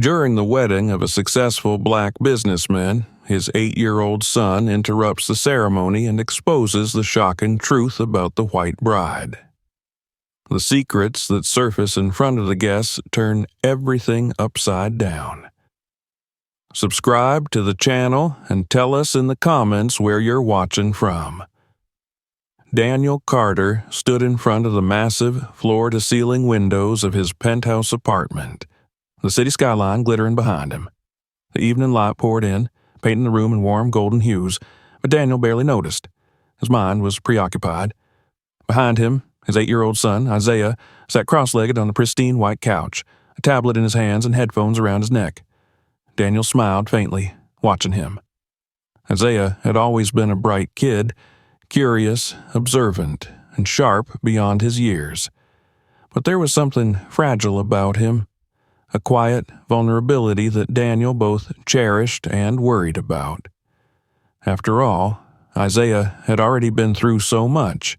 During the wedding of a successful black businessman, his 8-year-old son interrupts the ceremony and exposes the shocking truth about the white bride. The secrets that surface in front of the guests turn everything upside down. Subscribe to the channel and tell us in the comments where you're watching from. Daniel Carter stood in front of the massive, floor-to-ceiling windows of his penthouse apartment, the city skyline glittering behind him. The evening light poured in, painting the room in warm golden hues, but Daniel barely noticed. His mind was preoccupied. Behind him, his 8-year-old son, Isaiah, sat cross-legged on the pristine white couch, a tablet in his hands and headphones around his neck. Daniel smiled faintly, watching him. Isaiah had always been a bright kid, curious, observant, and sharp beyond his years. But there was something fragile about him, a quiet vulnerability that Daniel both cherished and worried about. After all, Isaiah had already been through so much.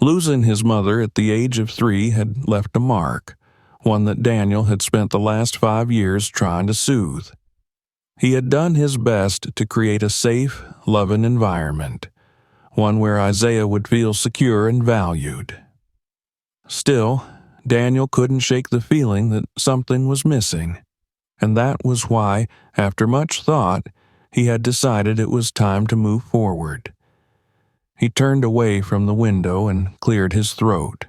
Losing his mother at the age of 3 had left a mark, one that Daniel had spent the last 5 years trying to soothe. He had done his best to create a safe, loving environment, one where Isaiah would feel secure and valued. Still, Daniel couldn't shake the feeling that something was missing, and that was why, after much thought, he had decided it was time to move forward. He turned away from the window and cleared his throat.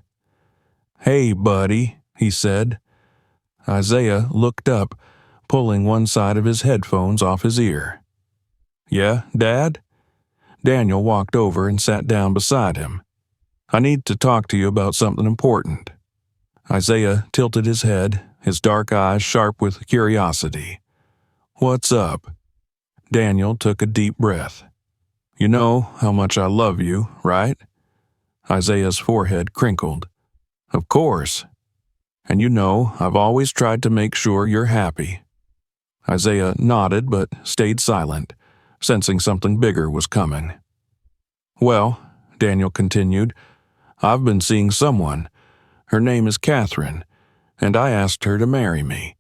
"Hey, buddy," he said. Isaiah looked up, pulling one side of his headphones off his ear. "Yeah, Dad?" Daniel walked over and sat down beside him. "I need to talk to you about something important." Isaiah tilted his head, his dark eyes sharp with curiosity. "What's up?" Daniel took a deep breath. "You know how much I love you, right?" Isaiah's forehead crinkled. "Of course. And you know I've always tried to make sure you're happy." Isaiah nodded but stayed silent, sensing something bigger was coming. "Well," Daniel continued, "I've been seeing someone. Her name is Catherine, and I asked her to marry me."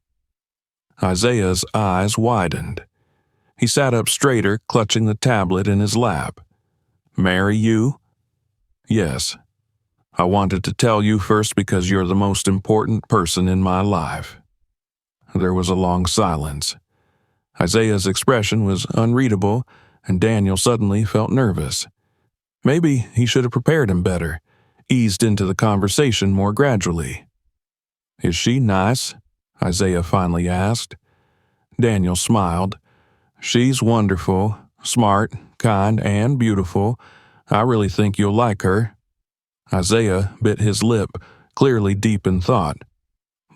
Isaiah's eyes widened. He sat up straighter, clutching the tablet in his lap. "Marry you?" "Yes. I wanted to tell you first because you're the most important person in my life." There was a long silence. Isaiah's expression was unreadable, and Daniel suddenly felt nervous. Maybe he should have prepared him better, eased into the conversation more gradually. "Is she nice?" Isaiah finally asked. Daniel smiled. "She's wonderful, smart, kind, and beautiful. I really think you'll like her." Isaiah bit his lip, clearly deep in thought.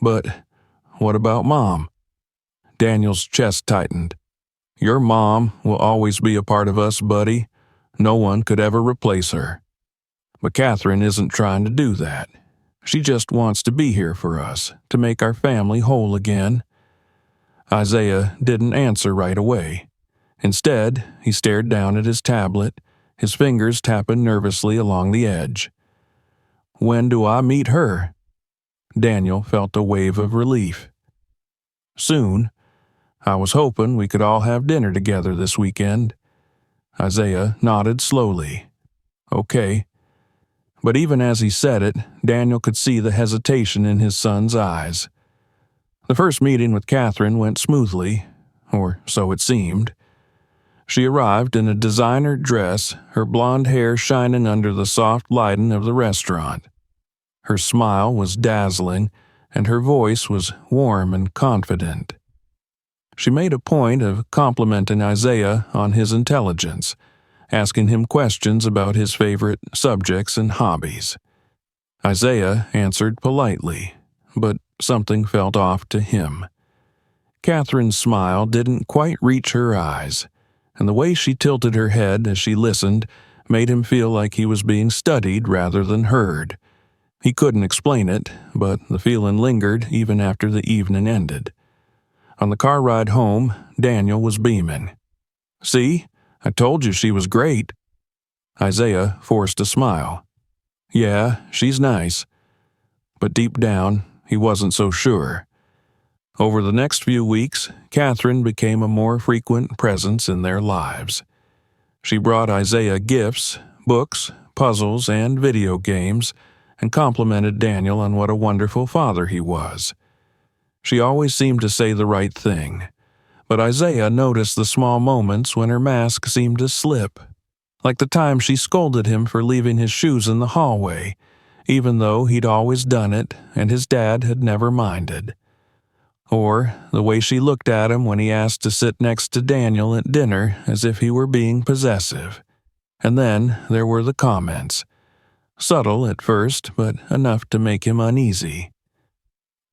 "But what about Mom?" Daniel's chest tightened. "Your mom will always be a part of us, buddy. No one could ever replace her. But Catherine isn't trying to do that. She just wants to be here for us, to make our family whole again." Isaiah didn't answer right away. Instead, he stared down at his tablet, his fingers tapping nervously along the edge. "When do I meet her?" Daniel felt a wave of relief. "Soon. I was hoping we could all have dinner together this weekend." Isaiah nodded slowly. "Okay." But even as he said it, Daniel could see the hesitation in his son's eyes. The first meeting with Catherine went smoothly, or so it seemed. She arrived in a designer dress, her blonde hair shining under the soft lighting of the restaurant. Her smile was dazzling, and her voice was warm and confident. She made a point of complimenting Isaiah on his intelligence, asking him questions about his favorite subjects and hobbies. Isaiah answered politely, but something felt off to him. Catherine's smile didn't quite reach her eyes, and the way she tilted her head as she listened made him feel like he was being studied rather than heard. He couldn't explain it, but the feeling lingered even after the evening ended. On the car ride home, Daniel was beaming. "See? I told you she was great." Isaiah forced a smile. "Yeah, she's nice." But deep down, he wasn't so sure. Over the next few weeks, Catherine became a more frequent presence in their lives. She brought Isaiah gifts, books, puzzles, and video games, and complimented Daniel on what a wonderful father he was. She always seemed to say the right thing, but Isaiah noticed the small moments when her mask seemed to slip, like the time she scolded him for leaving his shoes in the hallway, even though he'd always done it and his dad had never minded. Or the way she looked at him when he asked to sit next to Daniel at dinner as if he were being possessive. And then there were the comments. Subtle at first, but enough to make him uneasy.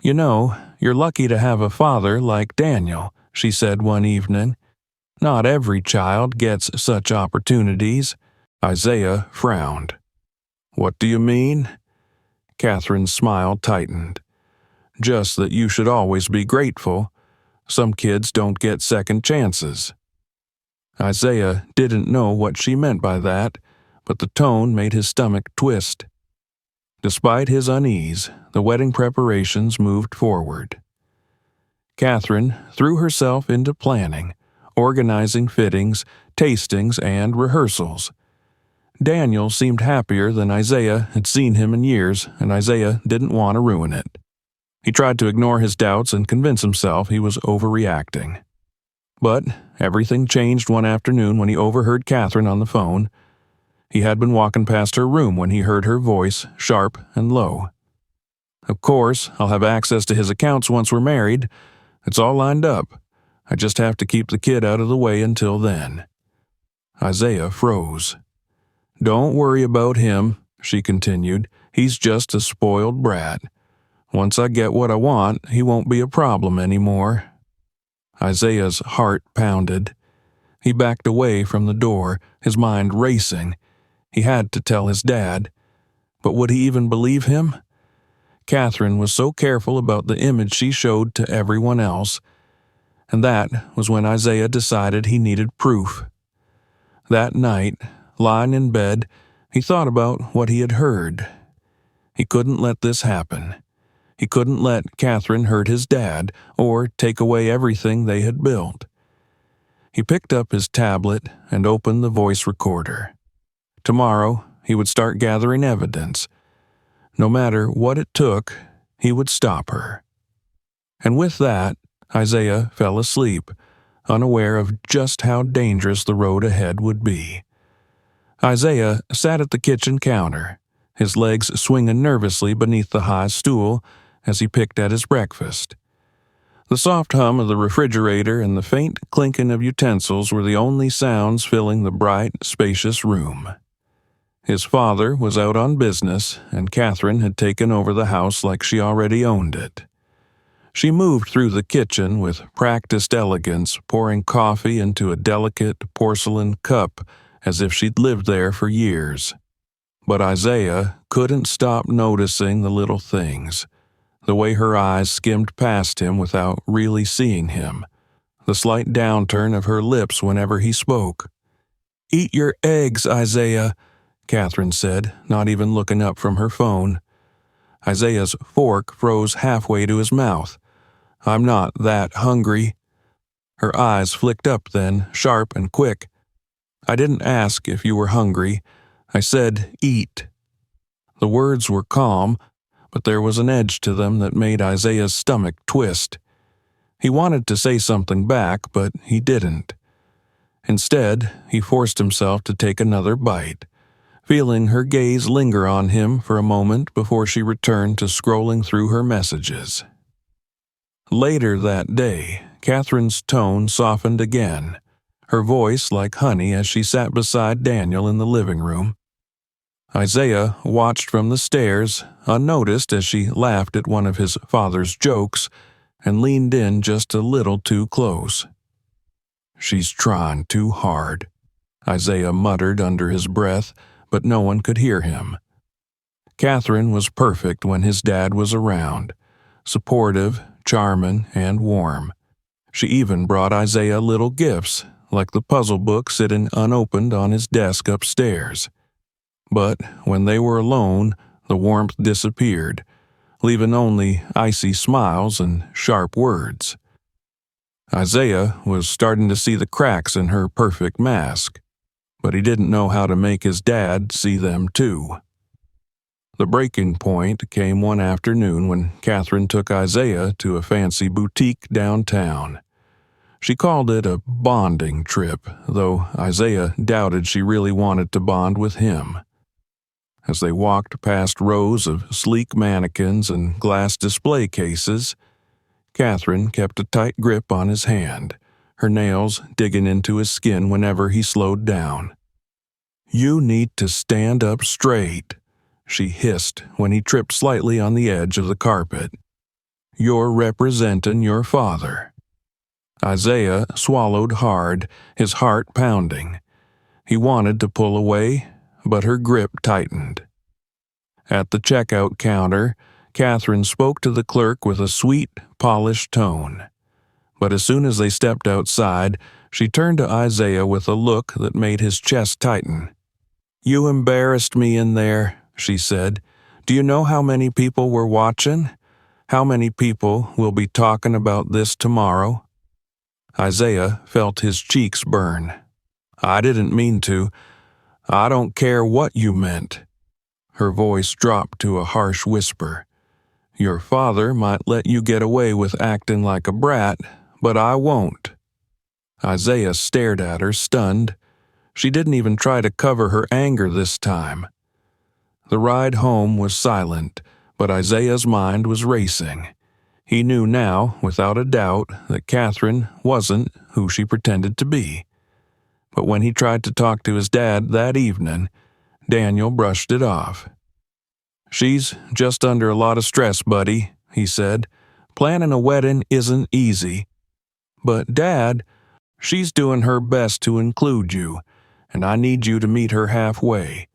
"You know, you're lucky to have a father like Daniel," she said one evening. "Not every child gets such opportunities." Isaiah frowned. "What do you mean?" Catherine's smile tightened. "Just that you should always be grateful. Some kids don't get second chances." Isaiah didn't know what she meant by that, but the tone made his stomach twist. Despite his unease, the wedding preparations moved forward. Catherine threw herself into planning, organizing fittings, tastings, and rehearsals. Daniel seemed happier than Isaiah had seen him in years, and Isaiah didn't want to ruin it. He tried to ignore his doubts and convince himself he was overreacting. But everything changed one afternoon when he overheard Catherine on the phone. He had been walking past her room when he heard her voice, sharp and low. "Of course, I'll have access to his accounts once we're married. It's all lined up. I just have to keep the kid out of the way until then." Isaiah froze. "Don't worry about him," she continued. "He's just a spoiled brat. Once I get what I want, he won't be a problem anymore." Isaiah's heart pounded. He backed away from the door, his mind racing. He had to tell his dad. But would he even believe him? Catherine was so careful about the image she showed to everyone else. And that was when Isaiah decided he needed proof. That night, lying in bed, he thought about what he had heard. He couldn't let this happen. He couldn't let Catherine hurt his dad or take away everything they had built. He picked up his tablet and opened the voice recorder. Tomorrow, he would start gathering evidence. No matter what it took, he would stop her. And with that, Isaiah fell asleep, unaware of just how dangerous the road ahead would be. Isaiah sat at the kitchen counter, his legs swinging nervously beneath the high stool as he picked at his breakfast. The soft hum of the refrigerator and the faint clinking of utensils were the only sounds filling the bright, spacious room. His father was out on business, and Catherine had taken over the house like she already owned it. She moved through the kitchen with practiced elegance, pouring coffee into a delicate porcelain cup as if she'd lived there for years. But Isaiah couldn't stop noticing the little things, the way her eyes skimmed past him without really seeing him, the slight downturn of her lips whenever he spoke. "Eat your eggs, Isaiah," Catherine said, not even looking up from her phone. Isaiah's fork froze halfway to his mouth. "I'm not that hungry." Her eyes flicked up then, sharp and quick. "I didn't ask if you were hungry. I said eat." The words were calm, but there was an edge to them that made Isaiah's stomach twist. He wanted to say something back, but he didn't. Instead, he forced himself to take another bite, feeling her gaze linger on him for a moment before she returned to scrolling through her messages. Later that day, Catherine's tone softened again, her voice like honey as she sat beside Daniel in the living room. Isaiah watched from the stairs, unnoticed as she laughed at one of his father's jokes, and leaned in just a little too close. "She's trying too hard," Isaiah muttered under his breath, but no one could hear him. Catherine was perfect when his dad was around, supportive, charming, and warm. She even brought Isaiah little gifts, like the puzzle book sitting unopened on his desk upstairs. But when they were alone, the warmth disappeared, leaving only icy smiles and sharp words. Isaiah was starting to see the cracks in her perfect mask, but he didn't know how to make his dad see them too. The breaking point came one afternoon when Catherine took Isaiah to a fancy boutique downtown. She called it a bonding trip, though Isaiah doubted she really wanted to bond with him. As they walked past rows of sleek mannequins and glass display cases, Catherine kept a tight grip on his hand, her nails digging into his skin whenever he slowed down. "You need to stand up straight," she hissed when he tripped slightly on the edge of the carpet. "You're representin' your father." Isaiah swallowed hard, his heart pounding. He wanted to pull away, but her grip tightened. At the checkout counter, Catherine spoke to the clerk with a sweet, polished tone. But as soon as they stepped outside, she turned to Isaiah with a look that made his chest tighten. "You embarrassed me in there," she said. "Do you know how many people were watching? How many people will be talking about this tomorrow?" Isaiah felt his cheeks burn. "I didn't mean to. I don't care what you meant." Her voice dropped to a harsh whisper. "Your father might let you get away with acting like a brat, but I won't." Isaiah stared at her, stunned. She didn't even try to cover her anger this time. The ride home was silent, but Isaiah's mind was racing. He knew now, without a doubt, that Catherine wasn't who she pretended to be. But when he tried to talk to his dad that evening, Daniel brushed it off. "She's just under a lot of stress, buddy," he said. "Planning a wedding isn't easy. But, Dad, she's doing her best to include you, and I need you to meet her halfway.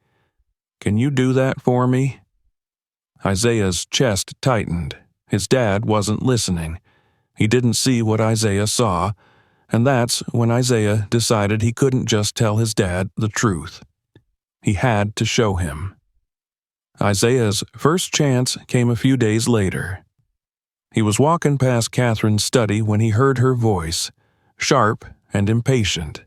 Can you do that for me?" Isaiah's chest tightened. His dad wasn't listening. He didn't see what Isaiah saw, and that's when Isaiah decided he couldn't just tell his dad the truth. He had to show him. Isaiah's first chance came a few days later. He was walking past Catherine's study when he heard her voice, sharp and impatient.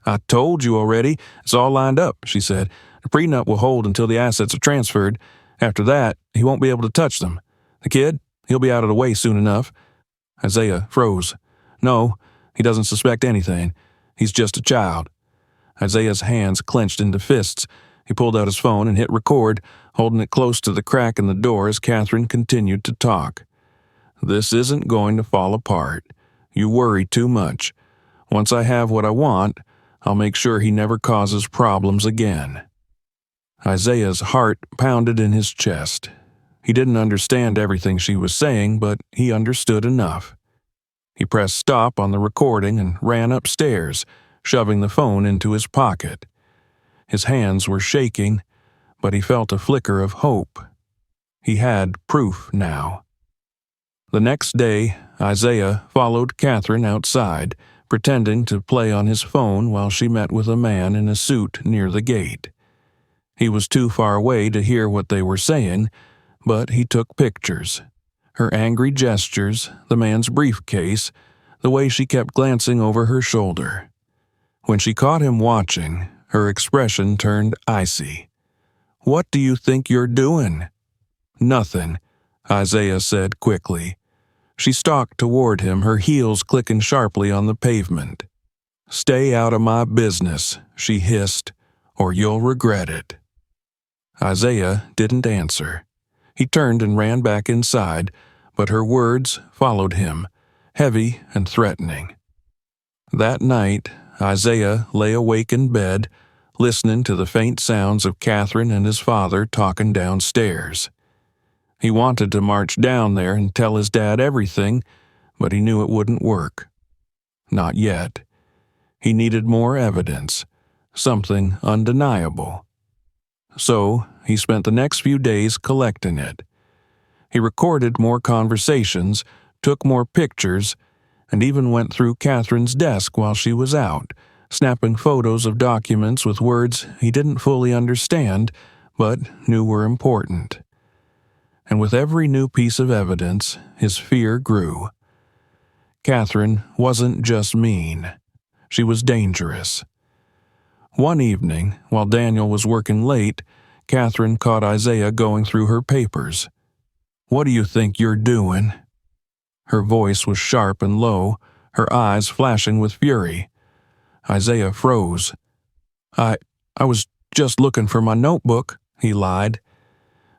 "I told you already. It's all lined up," she said. "The prenup will hold until the assets are transferred. After that, he won't be able to touch them. The kid, he'll be out of the way soon enough." Isaiah froze. "No, he doesn't suspect anything. He's just a child." Isaiah's hands clenched into fists. He pulled out his phone and hit record, holding it close to the crack in the door as Catherine continued to talk. "This isn't going to fall apart. You worry too much. Once I have what I want, I'll make sure he never causes problems again." Isaiah's heart pounded in his chest. He didn't understand everything she was saying, but he understood enough. He pressed stop on the recording and ran upstairs, shoving the phone into his pocket. His hands were shaking, but he felt a flicker of hope. He had proof now. The next day, Isaiah followed Catherine outside, pretending to play on his phone while she met with a man in a suit near the gate. He was too far away to hear what they were saying, but he took pictures. Her angry gestures, the man's briefcase, the way she kept glancing over her shoulder. When she caught him watching, her expression turned icy. "What do you think you're doing?" "Nothing," Isaiah said quickly. She stalked toward him, her heels clicking sharply on the pavement. "Stay out of my business," she hissed, "or you'll regret it." Isaiah didn't answer. He turned and ran back inside, but her words followed him, heavy and threatening. That night, Isaiah lay awake in bed, listening to the faint sounds of Catherine and his father talking downstairs. He wanted to march down there and tell his dad everything, but he knew it wouldn't work. Not yet. He needed more evidence, something undeniable. So, he spent the next few days collecting it. He recorded more conversations, took more pictures, and even went through Catherine's desk while she was out, snapping photos of documents with words he didn't fully understand, but knew were important. and with every new piece of evidence, his fear grew. Catherine wasn't just mean. She was dangerous. One evening, while Daniel was working late, Catherine caught Isaiah going through her papers. "What do you think you're doing?" Her voice was sharp and low, her eyes flashing with fury. Isaiah froze. I was just looking for my notebook," he lied.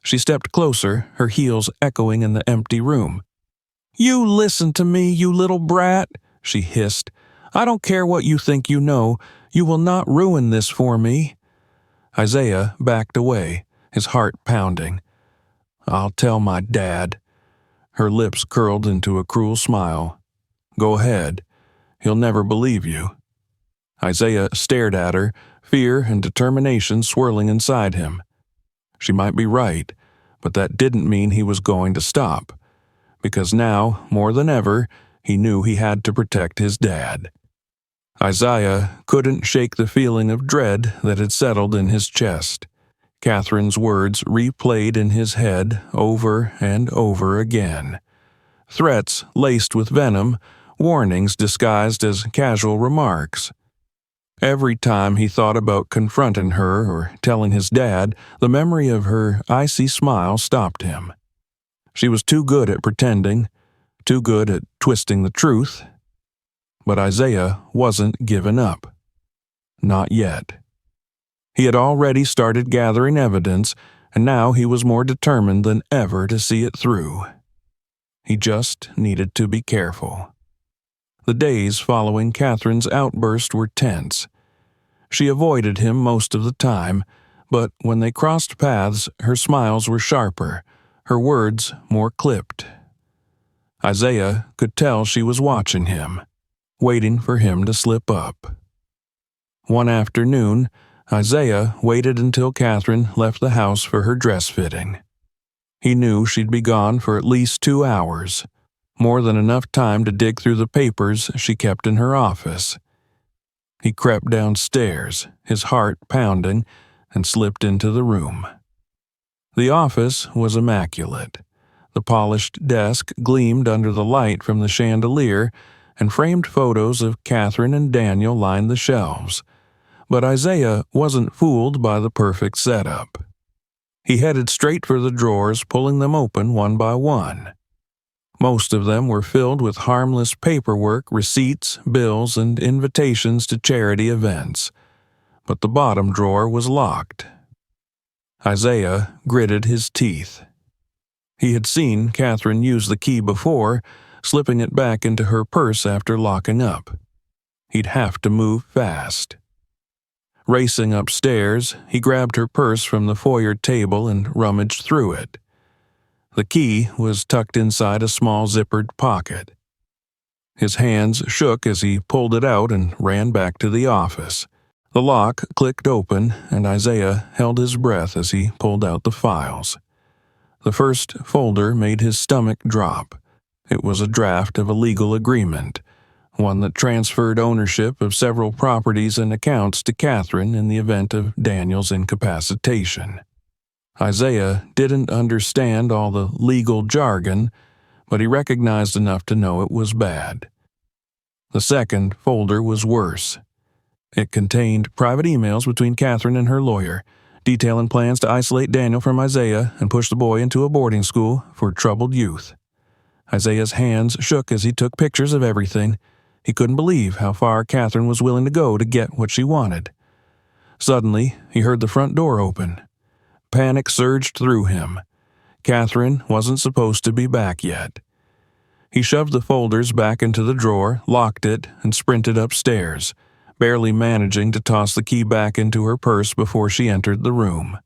She stepped closer, her heels echoing in the empty room. "You listen to me, you little brat," she hissed. "I don't care what you think you know. You will not ruin this for me." Isaiah backed away, his heart pounding. "I'll tell my dad." Her lips curled into a cruel smile. "Go ahead. He'll never believe you." Isaiah stared at her, fear and determination swirling inside him. She might be right, but that didn't mean he was going to stop, because now, more than ever, he knew he had to protect his dad. Isaiah couldn't shake the feeling of dread that had settled in his chest. Catherine's words replayed in his head over and over again. Threats laced with venom, warnings disguised as casual remarks. Every time he thought about confronting her or telling his dad, the memory of her icy smile stopped him. She was too good at pretending, too good at twisting the truth. But Isaiah wasn't giving up. Not yet. He had already started gathering evidence, and now he was more determined than ever to see it through. He just needed to be careful. The days following Catherine's outburst were tense. She avoided him most of the time, but when they crossed paths, her smiles were sharper, her words more clipped. Isaiah could tell she was watching him, waiting for him to slip up. One afternoon, Isaiah waited until Catherine left the house for her dress fitting. He knew she'd be gone for at least 2 hours, more than enough time to dig through the papers she kept in her office. He crept downstairs, his heart pounding, and slipped into the room. The office was immaculate. The polished desk gleamed under the light from the chandelier, and framed photos of Catherine and Daniel lined the shelves. But Isaiah wasn't fooled by the perfect setup. He headed straight for the drawers, pulling them open one by one. Most of them were filled with harmless paperwork, receipts, bills, and invitations to charity events. But the bottom drawer was locked. Isaiah gritted his teeth. He had seen Catherine use the key before, slipping it back into her purse after locking up. He'd have to move fast. Racing upstairs, he grabbed her purse from the foyer table and rummaged through it. The key was tucked inside a small zippered pocket. His hands shook as he pulled it out and ran back to the office. The lock clicked open, and Isaiah held his breath as he pulled out the files. The first folder made his stomach drop. It was a draft of a legal agreement, one that transferred ownership of several properties and accounts to Catherine in the event of Daniel's incapacitation. Isaiah didn't understand all the legal jargon, but he recognized enough to know it was bad. The second folder was worse. It contained private emails between Catherine and her lawyer, detailing plans to isolate Daniel from Isaiah and push the boy into a boarding school for troubled youth. Isaiah's hands shook as he took pictures of everything. He couldn't believe how far Catherine was willing to go to get what she wanted. Suddenly, he heard the front door open. Panic surged through him. Catherine wasn't supposed to be back yet. He shoved the folders back into the drawer, locked it, and sprinted upstairs, barely managing to toss the key back into her purse before she entered the room.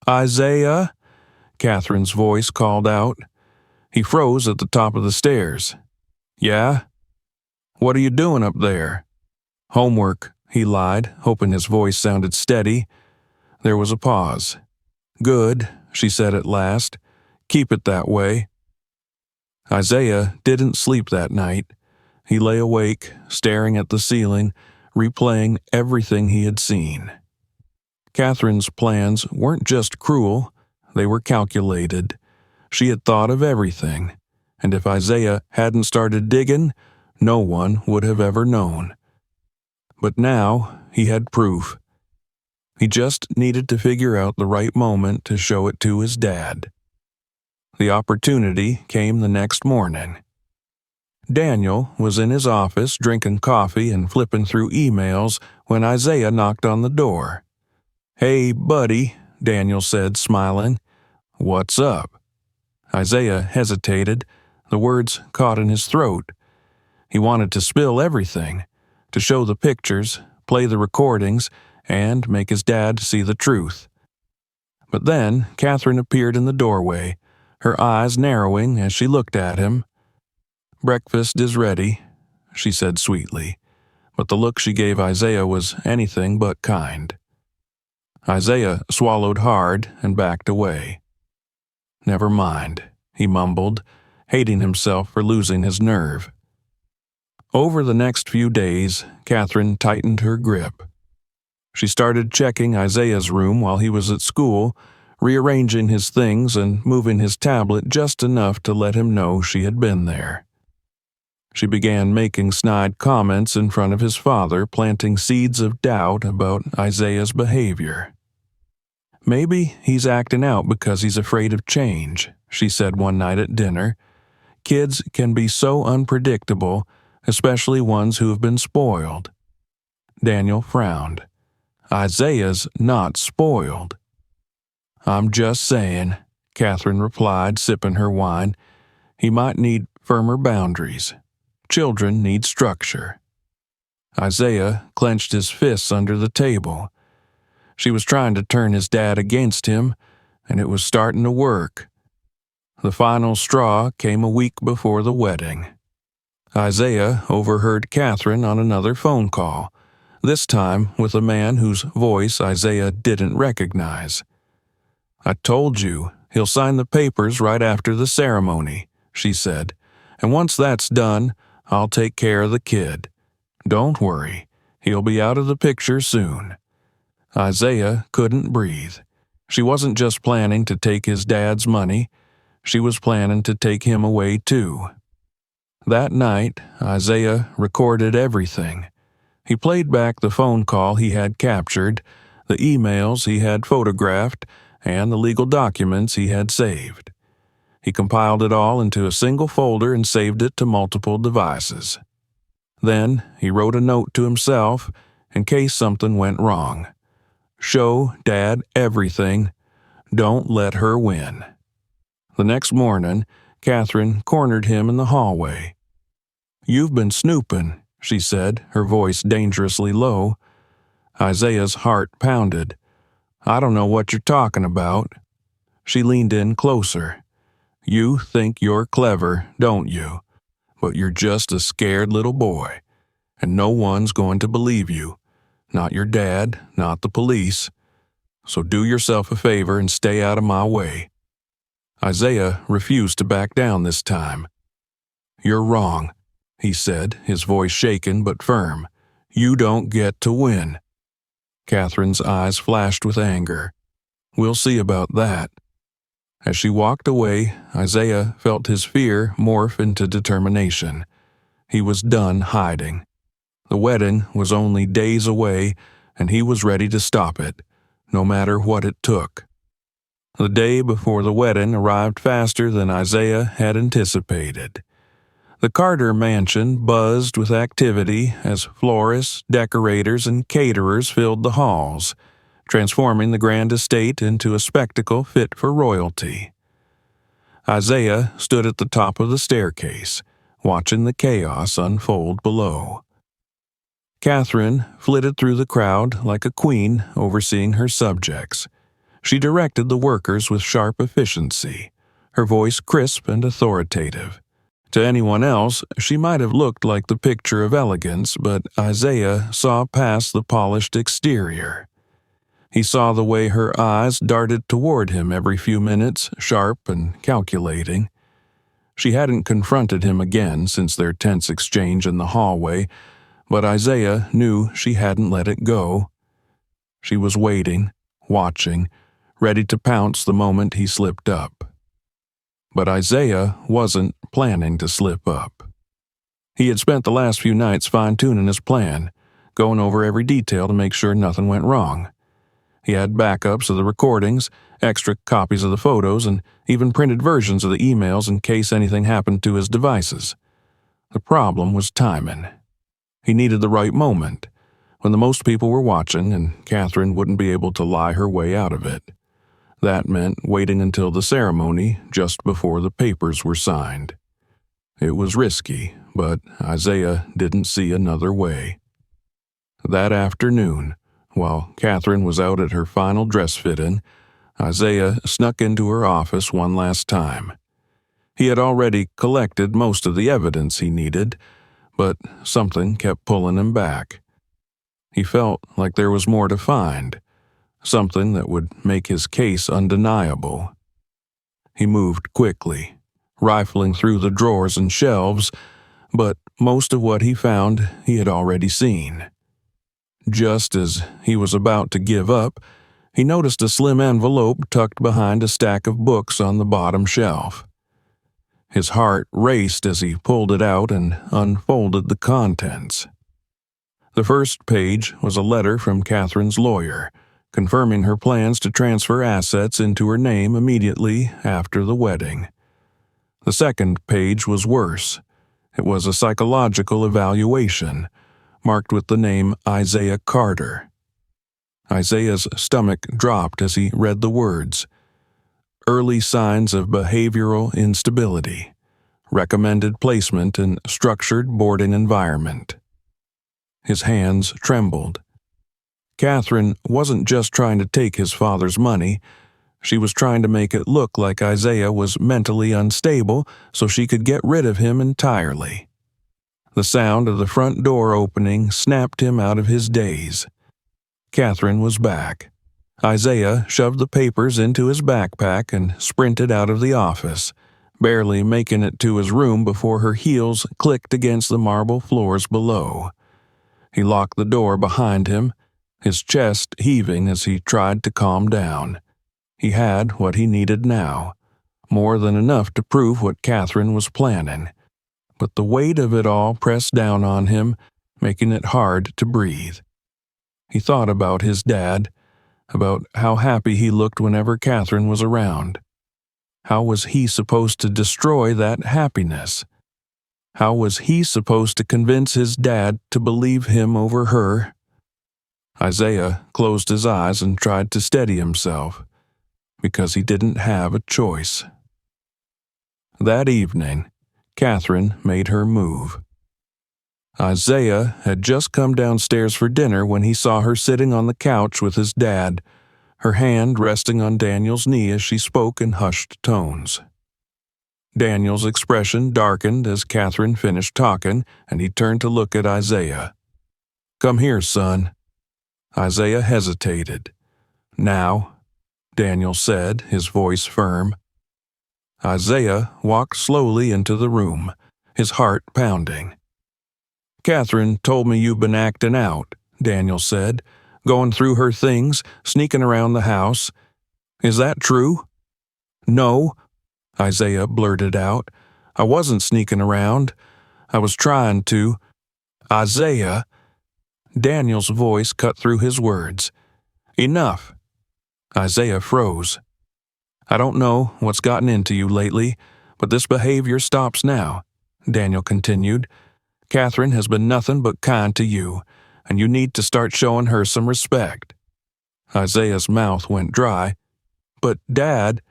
"Isaiah?" Catherine's voice called out. He froze at the top of the stairs. "Yeah? What are you doing up there?" "Homework," he lied, hoping his voice sounded steady. There was a pause. "Good," she said at last. "Keep it that way." Isaiah didn't sleep that night. He lay awake, staring at the ceiling, replaying everything he had seen. Catherine's plans weren't just cruel, they were calculated. She had thought of everything, and if Isaiah hadn't started digging, no one would have ever known. But now he had proof. He just needed to figure out the right moment to show it to his dad. The opportunity came the next morning. Daniel was in his office drinking coffee and flipping through emails when Isaiah knocked on the door. "Hey, buddy," Daniel said, smiling. "What's up?" Isaiah hesitated. The words caught in his throat. He wanted to spill everything, to show the pictures, play the recordings, and make his dad see the truth. But then Catherine appeared in the doorway, her eyes narrowing as she looked at him. "Breakfast is ready," she said sweetly, but the look she gave Isaiah was anything but kind. Isaiah swallowed hard and backed away. "Never mind," he mumbled, hating himself for losing his nerve. Over the next few days, Catherine tightened her grip. She started checking Isaiah's room while he was at school, rearranging his things and moving his tablet just enough to let him know she had been there. She began making snide comments in front of his father, planting seeds of doubt about Isaiah's behavior. "Maybe he's acting out because he's afraid of change," she said one night at dinner. "Kids can be so unpredictable, especially ones who have been spoiled." Daniel frowned. "Isaiah's not spoiled." "I'm just saying," Catherine replied, sipping her wine. "He might need firmer boundaries. Children need structure." Isaiah clenched his fists under the table. She was trying to turn his dad against him, and it was starting to work. The final straw came a week before the wedding. Isaiah overheard Catherine on another phone call, this time with a man whose voice Isaiah didn't recognize. "I told you, he'll sign the papers right after the ceremony," she said, "and once that's done, I'll take care of the kid. Don't worry, he'll be out of the picture soon." Isaiah couldn't breathe. She wasn't just planning to take his dad's money, she was planning to take him away too. That night, Isaiah recorded everything. He played back the phone call he had captured, the emails he had photographed, and the legal documents he had saved. He compiled it all into a single folder and saved it to multiple devices. Then he wrote a note to himself in case something went wrong. "Show Dad everything. Don't let her win." The next morning, Catherine cornered him in the hallway. "You've been snooping," she said, her voice dangerously low. Isaiah's heart pounded. "I don't know what you're talking about." She leaned in closer. "You think you're clever, don't you? But you're just a scared little boy, and no one's going to believe you. Not your dad, not the police. So do yourself a favor and stay out of my way." Isaiah refused to back down this time. "You're wrong," he said, his voice shaken but firm. "You don't get to win." Catherine's eyes flashed with anger. "We'll see about that." As she walked away, Isaiah felt his fear morph into determination. He was done hiding. The wedding was only days away, and he was ready to stop it, no matter what it took. The day before the wedding arrived faster than Isaiah had anticipated. The Carter mansion buzzed with activity as florists, decorators, and caterers filled the halls, transforming the grand estate into a spectacle fit for royalty. Isaiah stood at the top of the staircase, watching the chaos unfold below. Catherine flitted through the crowd like a queen overseeing her subjects. She directed the workers with sharp efficiency, her voice crisp and authoritative. To anyone else, she might have looked like the picture of elegance, but Isaiah saw past the polished exterior. He saw the way her eyes darted toward him every few minutes, sharp and calculating. She hadn't confronted him again since their tense exchange in the hallway, but Isaiah knew she hadn't let it go. She was waiting, watching, ready to pounce the moment he slipped up. But Isaiah wasn't planning to slip up. He had spent the last few nights fine-tuning his plan, going over every detail to make sure nothing went wrong. He had backups of the recordings, extra copies of the photos, and even printed versions of the emails in case anything happened to his devices. The problem was timing. He needed the right moment, when the most people were watching and Catherine wouldn't be able to lie her way out of it. That meant waiting until the ceremony just before the papers were signed. It was risky, but Isaiah didn't see another way. That afternoon, while Catherine was out at her final dress fit-in, Isaiah snuck into her office one last time. He had already collected most of the evidence he needed, but something kept pulling him back. He felt like there was more to find, something that would make his case undeniable. He moved quickly, rifling through the drawers and shelves, but most of what he found he had already seen. Just as he was about to give up, he noticed a slim envelope tucked behind a stack of books on the bottom shelf. His heart raced as he pulled it out and unfolded the contents. The first page was a letter from Catherine's lawyer, confirming her plans to transfer assets into her name immediately after the wedding. The second page was worse. It was a psychological evaluation, marked with the name Isaiah Carter. Isaiah's stomach dropped as he read the words. Early signs of behavioral instability. Recommended placement in structured boarding environment. His hands trembled. Catherine wasn't just trying to take his father's money. She was trying to make it look like Isaiah was mentally unstable so she could get rid of him entirely. The sound of the front door opening snapped him out of his daze. Catherine was back. Isaiah shoved the papers into his backpack and sprinted out of the office, barely making it to his room before her heels clicked against the marble floors below. He locked the door behind him, his chest heaving as he tried to calm down. He had what he needed now, more than enough to prove what Catherine was planning. But the weight of it all pressed down on him, making it hard to breathe. He thought about his dad, about how happy he looked whenever Catherine was around. How was he supposed to destroy that happiness? How was he supposed to convince his dad to believe him over her? Isaiah closed his eyes and tried to steady himself, because he didn't have a choice. That evening, Catherine made her move. Isaiah had just come downstairs for dinner when he saw her sitting on the couch with his dad, her hand resting on Daniel's knee as she spoke in hushed tones. Daniel's expression darkened as Catherine finished talking, and he turned to look at Isaiah. "Come here, son." Isaiah hesitated. "Now," Daniel said, his voice firm. Isaiah walked slowly into the room, his heart pounding. "Catherine told me you've been acting out," Daniel said, "going through her things, sneaking around the house. Is that true?" "No," Isaiah blurted out. "I wasn't sneaking around. I was trying to." "Isaiah," Daniel's voice cut through his words. "Enough." Isaiah froze. "I don't know what's gotten into you lately, but this behavior stops now," Daniel continued. "Catherine has been nothing but kind to you, and you need to start showing her some respect." Isaiah's mouth went dry. "But, Dad—"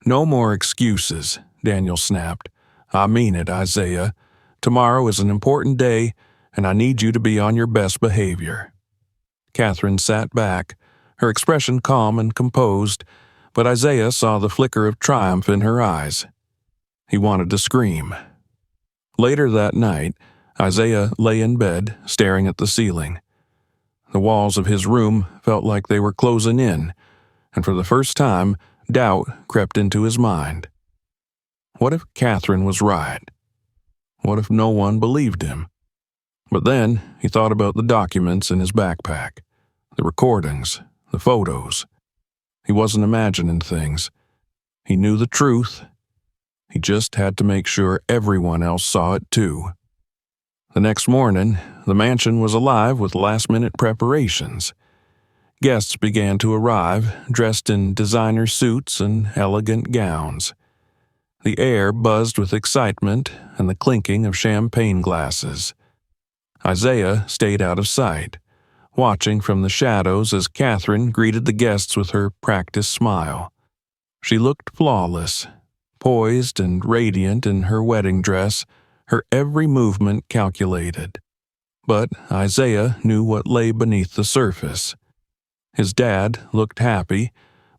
"No more excuses," Daniel snapped. "I mean it, Isaiah. Tomorrow is an important day, and I need you to be on your best behavior." Catherine sat back, her expression calm and composed, but Isaiah saw the flicker of triumph in her eyes. He wanted to scream. Later that night, Isaiah lay in bed, staring at the ceiling. The walls of his room felt like they were closing in, and for the first time, doubt crept into his mind. What if Catherine was right? What if no one believed him? But then he thought about the documents in his backpack, the recordings, the photos. He wasn't imagining things. He knew the truth. He just had to make sure everyone else saw it too. The next morning, the mansion was alive with last-minute preparations. Guests began to arrive, dressed in designer suits and elegant gowns. The air buzzed with excitement and the clinking of champagne glasses. Isaiah stayed out of sight, watching from the shadows as Catherine greeted the guests with her practiced smile. She looked flawless, poised and radiant in her wedding dress, her every movement calculated. But Isaiah knew what lay beneath the surface. His dad looked happy,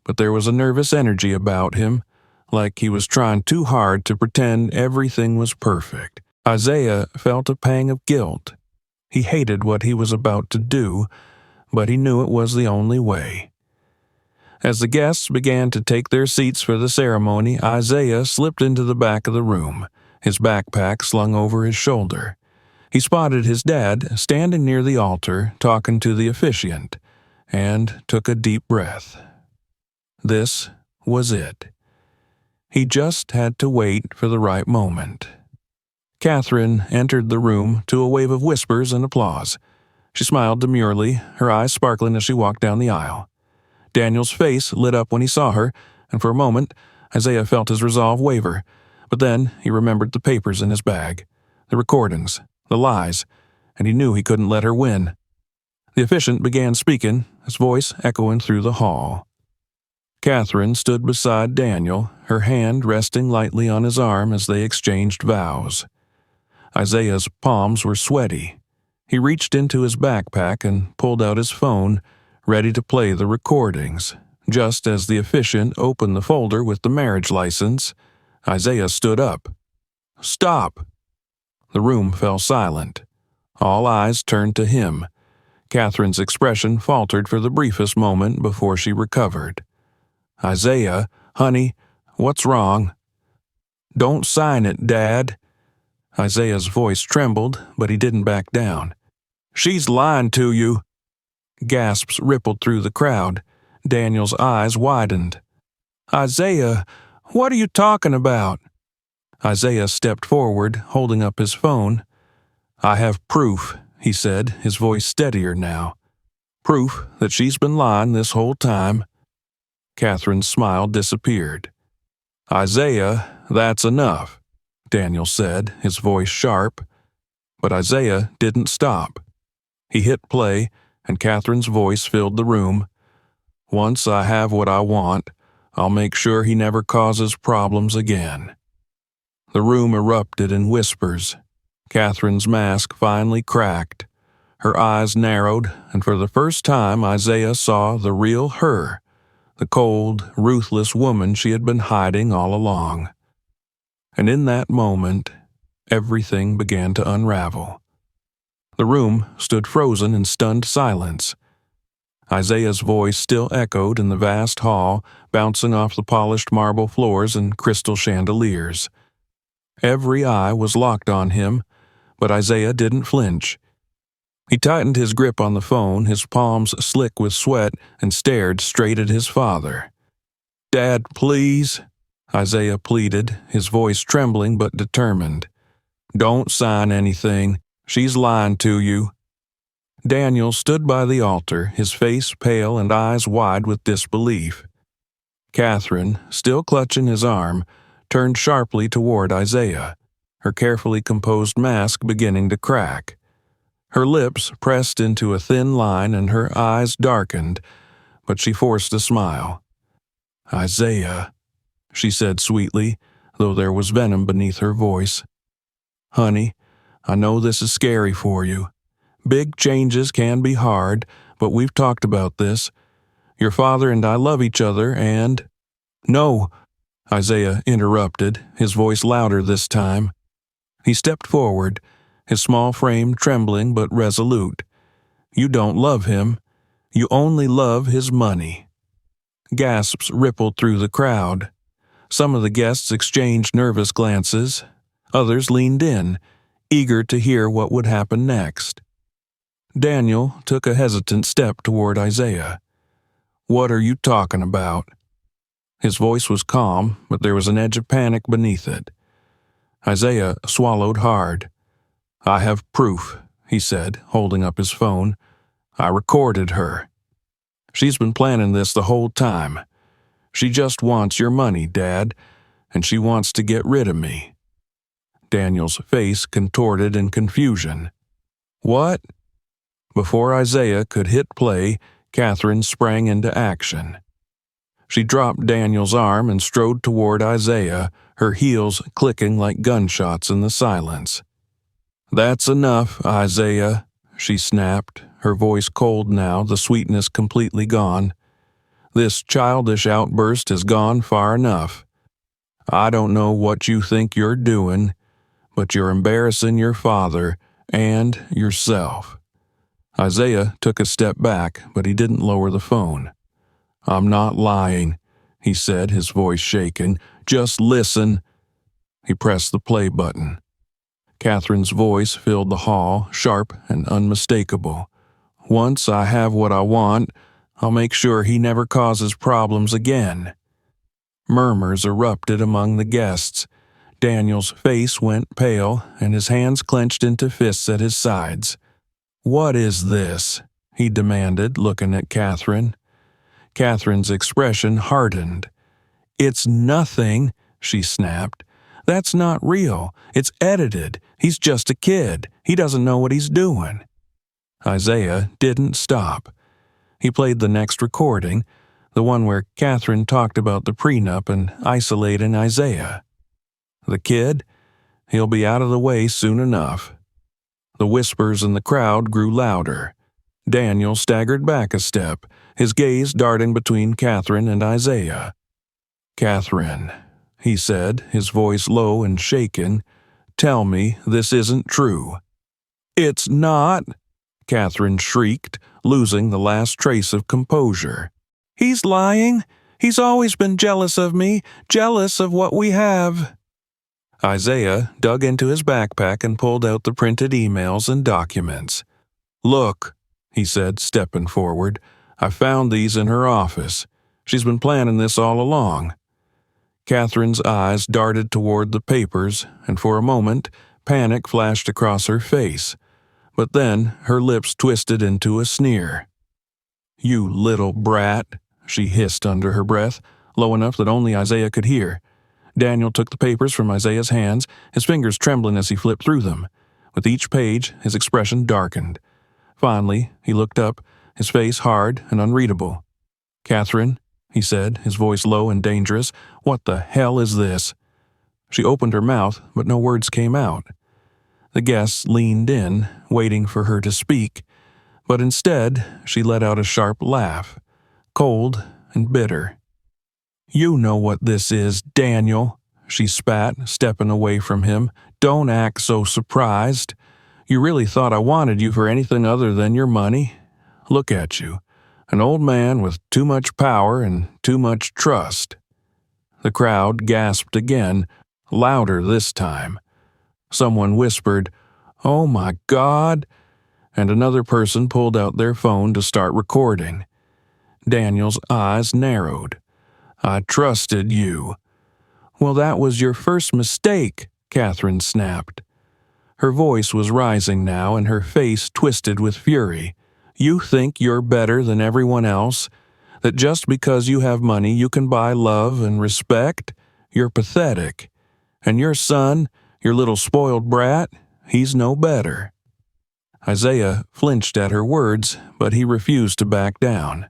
but there was a nervous energy about him, like he was trying too hard to pretend everything was perfect. Isaiah felt a pang of guilt. He hated what he was about to do, but he knew it was the only way. As the guests began to take their seats for the ceremony, Isaiah slipped into the back of the room, his backpack slung over his shoulder. He spotted his dad standing near the altar, talking to the officiant, and took a deep breath. This was it. He just had to wait for the right moment. Catherine entered the room to a wave of whispers and applause. She smiled demurely, her eyes sparkling as she walked down the aisle. Daniel's face lit up when he saw her, and for a moment, Isaiah felt his resolve waver. But then he remembered the papers in his bag, the recordings, the lies, and he knew he couldn't let her win. The officiant began speaking, his voice echoing through the hall. Catherine stood beside Daniel, her hand resting lightly on his arm as they exchanged vows. Isaiah's palms were sweaty. He reached into his backpack and pulled out his phone, ready to play the recordings. Just as the officiant opened the folder with the marriage license, Isaiah stood up. "Stop!" The room fell silent. All eyes turned to him. Catherine's expression faltered for the briefest moment before she recovered. "Isaiah, honey, what's wrong?" "Don't sign it, Dad." Isaiah's voice trembled, but he didn't back down. "She's lying to you." Gasps rippled through the crowd. Daniel's eyes widened. "Isaiah, what are you talking about?" Isaiah stepped forward, holding up his phone. "I have proof," he said, his voice steadier now. "Proof that she's been lying this whole time." Catherine's smile disappeared. "Isaiah, that's enough," Daniel said, his voice sharp. But Isaiah didn't stop. He hit play, and Catherine's voice filled the room. "Once I have what I want, I'll make sure he never causes problems again." The room erupted in whispers. Catherine's mask finally cracked. Her eyes narrowed, and for the first time Isaiah saw the real her, the cold, ruthless woman she had been hiding all along. And in that moment, everything began to unravel. The room stood frozen in stunned silence. Isaiah's voice still echoed in the vast hall, bouncing off the polished marble floors and crystal chandeliers. Every eye was locked on him, but Isaiah didn't flinch. He tightened his grip on the phone, his palms slick with sweat, and stared straight at his father. "Dad, please," Isaiah pleaded, his voice trembling but determined. "Don't sign anything. She's lying to you." Daniel stood by the altar, his face pale and eyes wide with disbelief. Catherine, still clutching his arm, turned sharply toward Isaiah, her carefully composed mask beginning to crack. Her lips pressed into a thin line and her eyes darkened, but she forced a smile. "Isaiah," she said sweetly, though there was venom beneath her voice. "Honey, I know this is scary for you. Big changes can be hard, but we've talked about this. Your father and I love each other and—" "No," Isaiah interrupted, his voice louder this time. He stepped forward, his small frame trembling but resolute. "You don't love him. You only love his money." Gasps rippled through the crowd. Some of the guests exchanged nervous glances. Others leaned in, eager to hear what would happen next. Daniel took a hesitant step toward Isaiah. "What are you talking about?" His voice was calm, but there was an edge of panic beneath it. Isaiah swallowed hard. "I have proof," he said, holding up his phone. "I recorded her. She's been planning this the whole time. She just wants your money, Dad, and she wants to get rid of me." Daniel's face contorted in confusion. "What?" Before Isaiah could hit play, Catherine sprang into action. She dropped Daniel's arm and strode toward Isaiah, her heels clicking like gunshots in the silence. "That's enough, Isaiah," she snapped, her voice cold now, the sweetness completely gone. "This childish outburst has gone far enough. I don't know what you think you're doing, but you're embarrassing your father and yourself." Isaiah took a step back, but he didn't lower the phone. "I'm not lying," he said, his voice shaking. "Just listen." He pressed the play button. Catherine's voice filled the hall, sharp and unmistakable. "Once I have what I want, I'll make sure he never causes problems again." Murmurs erupted among the guests. Daniel's face went pale, and his hands clenched into fists at his sides. "What is this?" he demanded, looking at Catherine. Catherine's expression hardened. "It's nothing," she snapped. "That's not real. It's edited. He's just a kid. He doesn't know what he's doing." Isaiah didn't stop. He played the next recording, the one where Catherine talked about the prenup and isolating Isaiah. "The kid? He'll be out of the way soon enough." The whispers in the crowd grew louder. Daniel staggered back a step, his gaze darting between Catherine and Isaiah. "Catherine," he said, his voice low and shaken, "tell me this isn't true." "It's not," Catherine shrieked, losing the last trace of composure. "He's lying. He's always been jealous of me, jealous of what we have." Isaiah dug into his backpack and pulled out the printed emails and documents. "Look," he said, stepping forward, "I found these in her office. She's been planning this all along." Catherine's eyes darted toward the papers, and for a moment, panic flashed across her face. But then her lips twisted into a sneer. "You little brat," she hissed under her breath, low enough that only Isaiah could hear. Daniel took the papers from Isaiah's hands, his fingers trembling as he flipped through them. With each page, his expression darkened. Finally, he looked up, his face hard and unreadable. "Catherine," he said, his voice low and dangerous, "what the hell is this?" She opened her mouth, but no words came out. The guests leaned in, waiting for her to speak, but instead she let out a sharp laugh, cold and bitter. "You know what this is, Daniel," she spat, stepping away from him. "Don't act so surprised. You really thought I wanted you for anything other than your money? Look at you, an old man with too much power and too much trust." The crowd gasped again, louder this time. Someone whispered, "Oh my God," and another person pulled out their phone to start recording. Daniel's eyes narrowed. "I trusted you." "Well, that was your first mistake," Catherine snapped. Her voice was rising now and her face twisted with fury. "You think you're better than everyone else? That just because you have money you can buy love and respect? You're pathetic. And your son, your little spoiled brat, he's no better." Isaiah flinched at her words, but he refused to back down.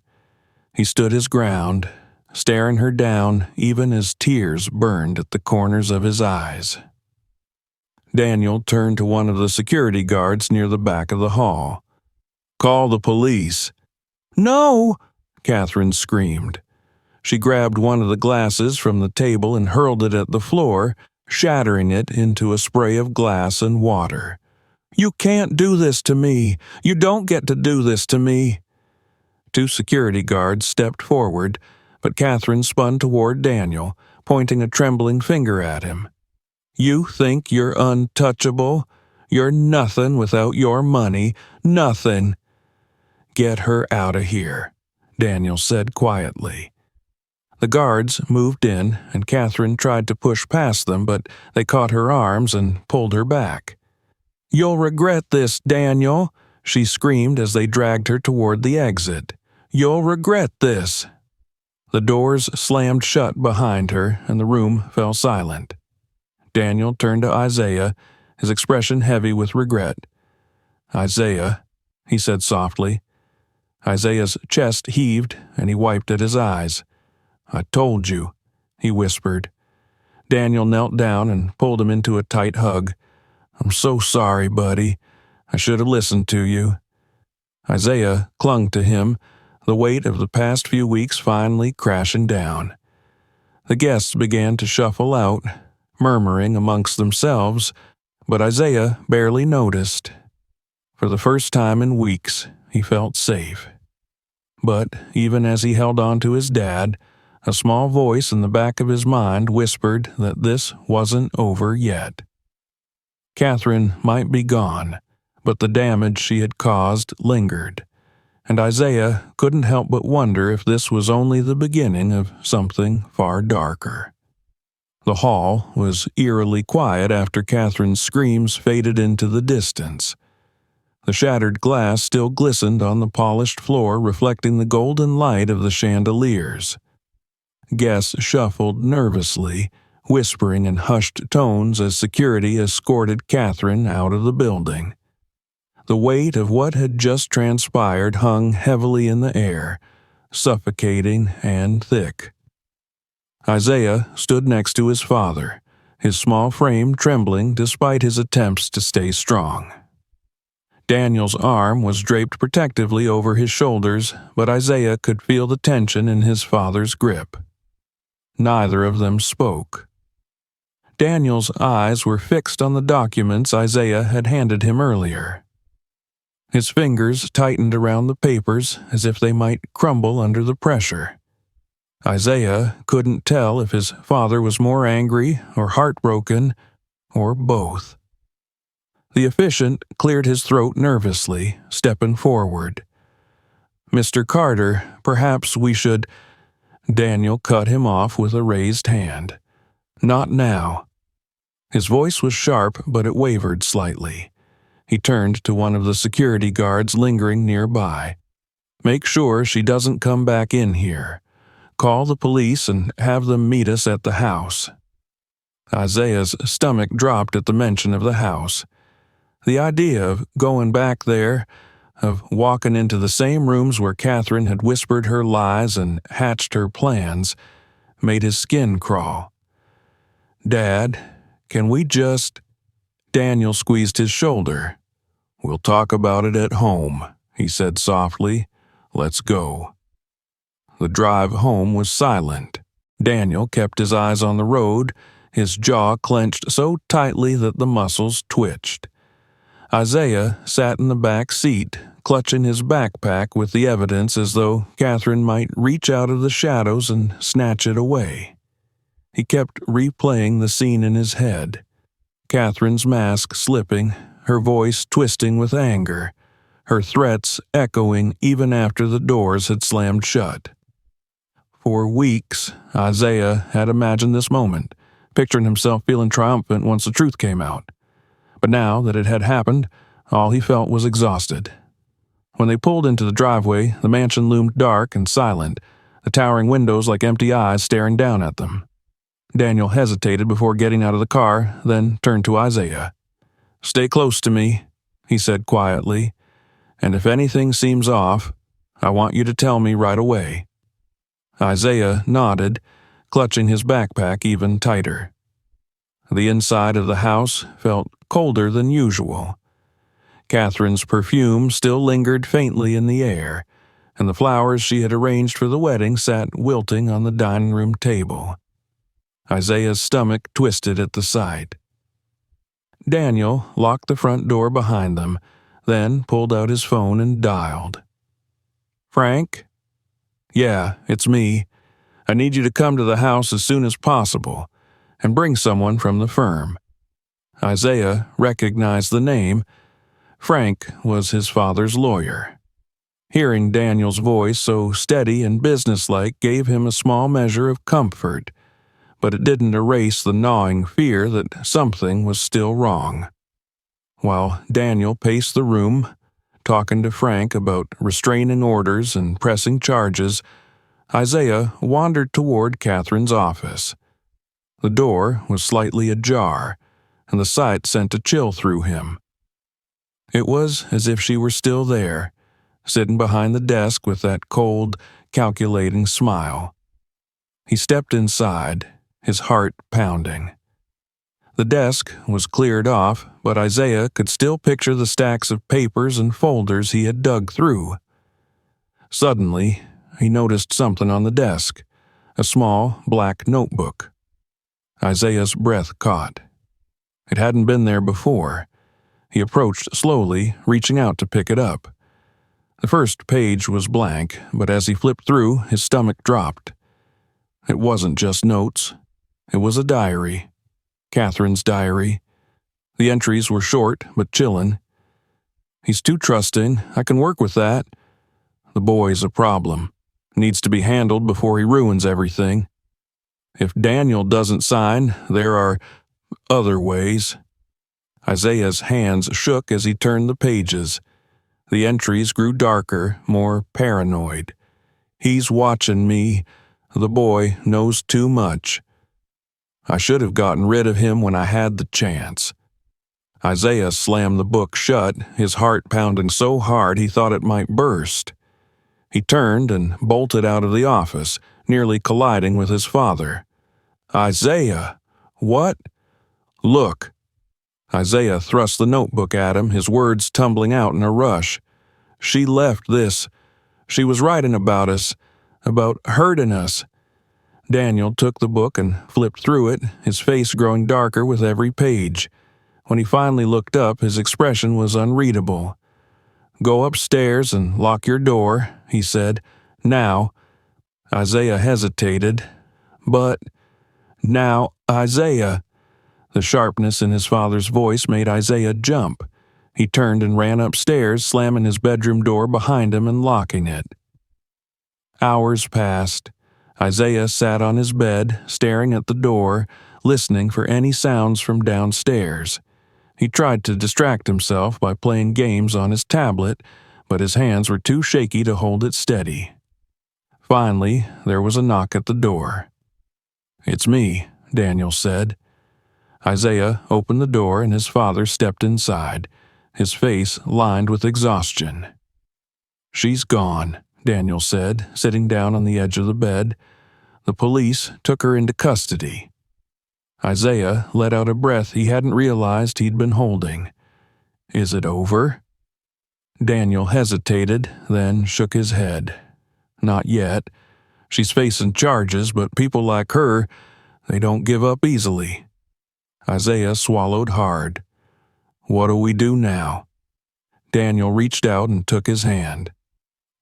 He stood his ground, staring her down even as tears burned at the corners of his eyes. Daniel turned to one of the security guards near the back of the hall. "Call the police." "No!" Catherine screamed. She grabbed one of the glasses from the table and hurled it at the floor, shattering it into a spray of glass and water. "You can't do this to me. You don't get to do this to me." Two security guards stepped forward, but Catherine spun toward Daniel, pointing a trembling finger at him. "You think you're untouchable? You're nothing without your money. Nothing." "Get her out of here," Daniel said quietly. The guards moved in, and Catherine tried to push past them, but they caught her arms and pulled her back. "You'll regret this, Daniel," she screamed as they dragged her toward the exit. "You'll regret this." The doors slammed shut behind her, and the room fell silent. Daniel turned to Isaiah, his expression heavy with regret. "Isaiah," he said softly. Isaiah's chest heaved, and he wiped at his eyes. "I told you," he whispered. Daniel knelt down and pulled him into a tight hug. "I'm so sorry, buddy. I should have listened to you." Isaiah clung to him, the weight of the past few weeks finally crashing down. The guests began to shuffle out, murmuring amongst themselves, but Isaiah barely noticed. For the first time in weeks, he felt safe. But even as he held on to his dad, a small voice in the back of his mind whispered that this wasn't over yet. Catherine might be gone, but the damage she had caused lingered, and Isaiah couldn't help but wonder if this was only the beginning of something far darker. The hall was eerily quiet after Catherine's screams faded into the distance. The shattered glass still glistened on the polished floor, reflecting the golden light of the chandeliers. Guests shuffled nervously, whispering in hushed tones as security escorted Catherine out of the building. The weight of what had just transpired hung heavily in the air, suffocating and thick. Isaiah stood next to his father, his small frame trembling despite his attempts to stay strong. Daniel's arm was draped protectively over his shoulders, but Isaiah could feel the tension in his father's grip. Neither of them spoke. Daniel's eyes were fixed on the documents Isaiah had handed him earlier. His fingers tightened around the papers as if they might crumble under the pressure. Isaiah couldn't tell if his father was more angry or heartbroken, or both. The officiant cleared his throat nervously, stepping forward. "Mr. Carter, perhaps we should—" Daniel cut him off with a raised hand. "Not now." His voice was sharp, but it wavered slightly. He turned to one of the security guards lingering nearby. "Make sure she doesn't come back in here. Call the police and have them meet us at the house." Isaiah's stomach dropped at the mention of the house. The idea of going back there, of walking into the same rooms where Catherine had whispered her lies and hatched her plans, made his skin crawl. "Dad, can we just—" Daniel squeezed his shoulder. "We'll talk about it at home," he said softly. "Let's go." The drive home was silent. Daniel kept his eyes on the road, his jaw clenched so tightly that the muscles twitched. Isaiah sat in the back seat, clutching his backpack with the evidence as though Catherine might reach out of the shadows and snatch it away. He kept replaying the scene in his head. Catherine's mask slipping, her voice twisting with anger, her threats echoing even after the doors had slammed shut. For weeks, Isaiah had imagined this moment, picturing himself feeling triumphant once the truth came out. But now that it had happened, all he felt was exhausted. When they pulled into the driveway, the mansion loomed dark and silent, the towering windows like empty eyes staring down at them. Daniel hesitated before getting out of the car, then turned to Isaiah. "Stay close to me," he said quietly, "and if anything seems off, I want you to tell me right away." Isaiah nodded, clutching his backpack even tighter. The inside of the house felt colder than usual. Catherine's perfume still lingered faintly in the air, and the flowers she had arranged for the wedding sat wilting on the dining room table. Isaiah's stomach twisted at the sight. Daniel locked the front door behind them, then pulled out his phone and dialed. "Frank?" "Yeah, it's me. I need you to come to the house as soon as possible, and bring someone from the firm." Isaiah recognized the name. Frank was his father's lawyer. Hearing Daniel's voice so steady and businesslike gave him a small measure of comfort, but it didn't erase the gnawing fear that something was still wrong. While Daniel paced the room, talking to Frank about restraining orders and pressing charges, Isaiah wandered toward Catherine's office. The door was slightly ajar, and the sight sent a chill through him. It was as if she were still there, sitting behind the desk with that cold, calculating smile. He stepped inside, his heart pounding. The desk was cleared off, but Isaiah could still picture the stacks of papers and folders he had dug through. Suddenly, he noticed something on the desk, a small black notebook. Isaiah's breath caught. It hadn't been there before. He approached slowly, reaching out to pick it up. The first page was blank, but as he flipped through, his stomach dropped. It wasn't just notes. It was a diary. Catherine's diary. The entries were short, but chilling. "He's too trusting. I can work with that. The boy's a problem. Needs to be handled before he ruins everything. If Daniel doesn't sign, there are other ways." Isaiah's hands shook as he turned the pages. The entries grew darker, more paranoid. "He's watching me. The boy knows too much. I should have gotten rid of him when I had the chance." Isaiah slammed the book shut, his heart pounding so hard he thought it might burst. He turned and bolted out of the office, nearly colliding with his father. "Isaiah! What?" "Look." Isaiah thrust the notebook at him, his words tumbling out in a rush. "She left this. She was writing about us, about hurting us." Daniel took the book and flipped through it, his face growing darker with every page. When he finally looked up, his expression was unreadable. "Go upstairs and lock your door," he said. "Now." Isaiah hesitated. "But now, Isaiah." The sharpness in his father's voice made Isaiah jump. He turned and ran upstairs, slamming his bedroom door behind him and locking it. Hours passed. Isaiah sat on his bed, staring at the door, listening for any sounds from downstairs. He tried to distract himself by playing games on his tablet, but his hands were too shaky to hold it steady. Finally, there was a knock at the door. "It's me," Daniel said. Isaiah opened the door and his father stepped inside, his face lined with exhaustion. "She's gone," Daniel said, sitting down on the edge of the bed. "The police took her into custody." Isaiah let out a breath he hadn't realized he'd been holding. "Is it over?" Daniel hesitated, then shook his head. "Not yet. She's facing charges, but people like her, they don't give up easily." Isaiah swallowed hard. "What do we do now?" Daniel reached out and took his hand.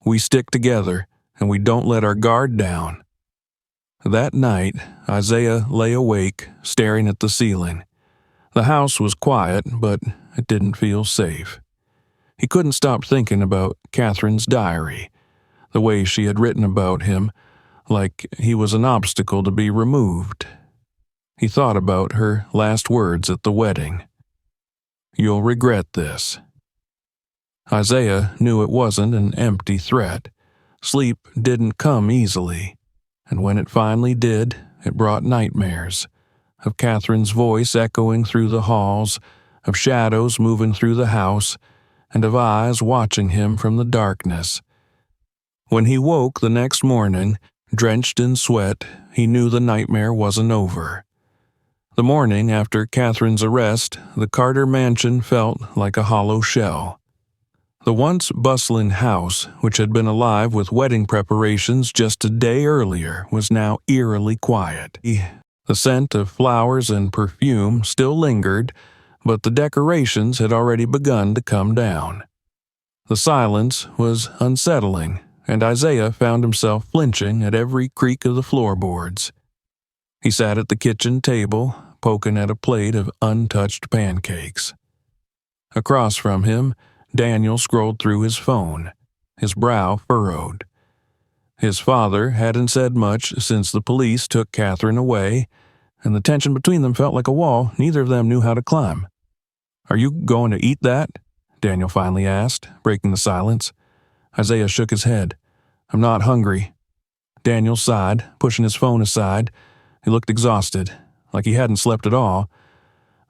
"We stick together, and we don't let our guard down." That night, Isaiah lay awake, staring at the ceiling. The house was quiet, but it didn't feel safe. He couldn't stop thinking about Catherine's diary, the way she had written about him, like he was an obstacle to be removed. He thought about her last words at the wedding. "You'll regret this." Isaiah knew it wasn't an empty threat. Sleep didn't come easily, and when it finally did, it brought nightmares, of Catherine's voice echoing through the halls, of shadows moving through the house, and of eyes watching him from the darkness. When he woke the next morning, drenched in sweat, he knew the nightmare wasn't over. The morning after Catherine's arrest, the Carter mansion felt like a hollow shell. The once bustling house, which had been alive with wedding preparations just a day earlier, was now eerily quiet. The scent of flowers and perfume still lingered, but the decorations had already begun to come down. The silence was unsettling, and Isaiah found himself flinching at every creak of the floorboards. He sat at the kitchen table, poking at a plate of untouched pancakes. Across from him, Daniel scrolled through his phone. his brow furrowed. His father hadn't said much since the police took Catherine away, and the tension between them felt like a wall neither of them knew how to climb. "Are you going to eat that?" Daniel finally asked, breaking the silence. Isaiah shook his head. "I'm not hungry." Daniel sighed, pushing his phone aside. He looked exhausted, like he hadn't slept at all.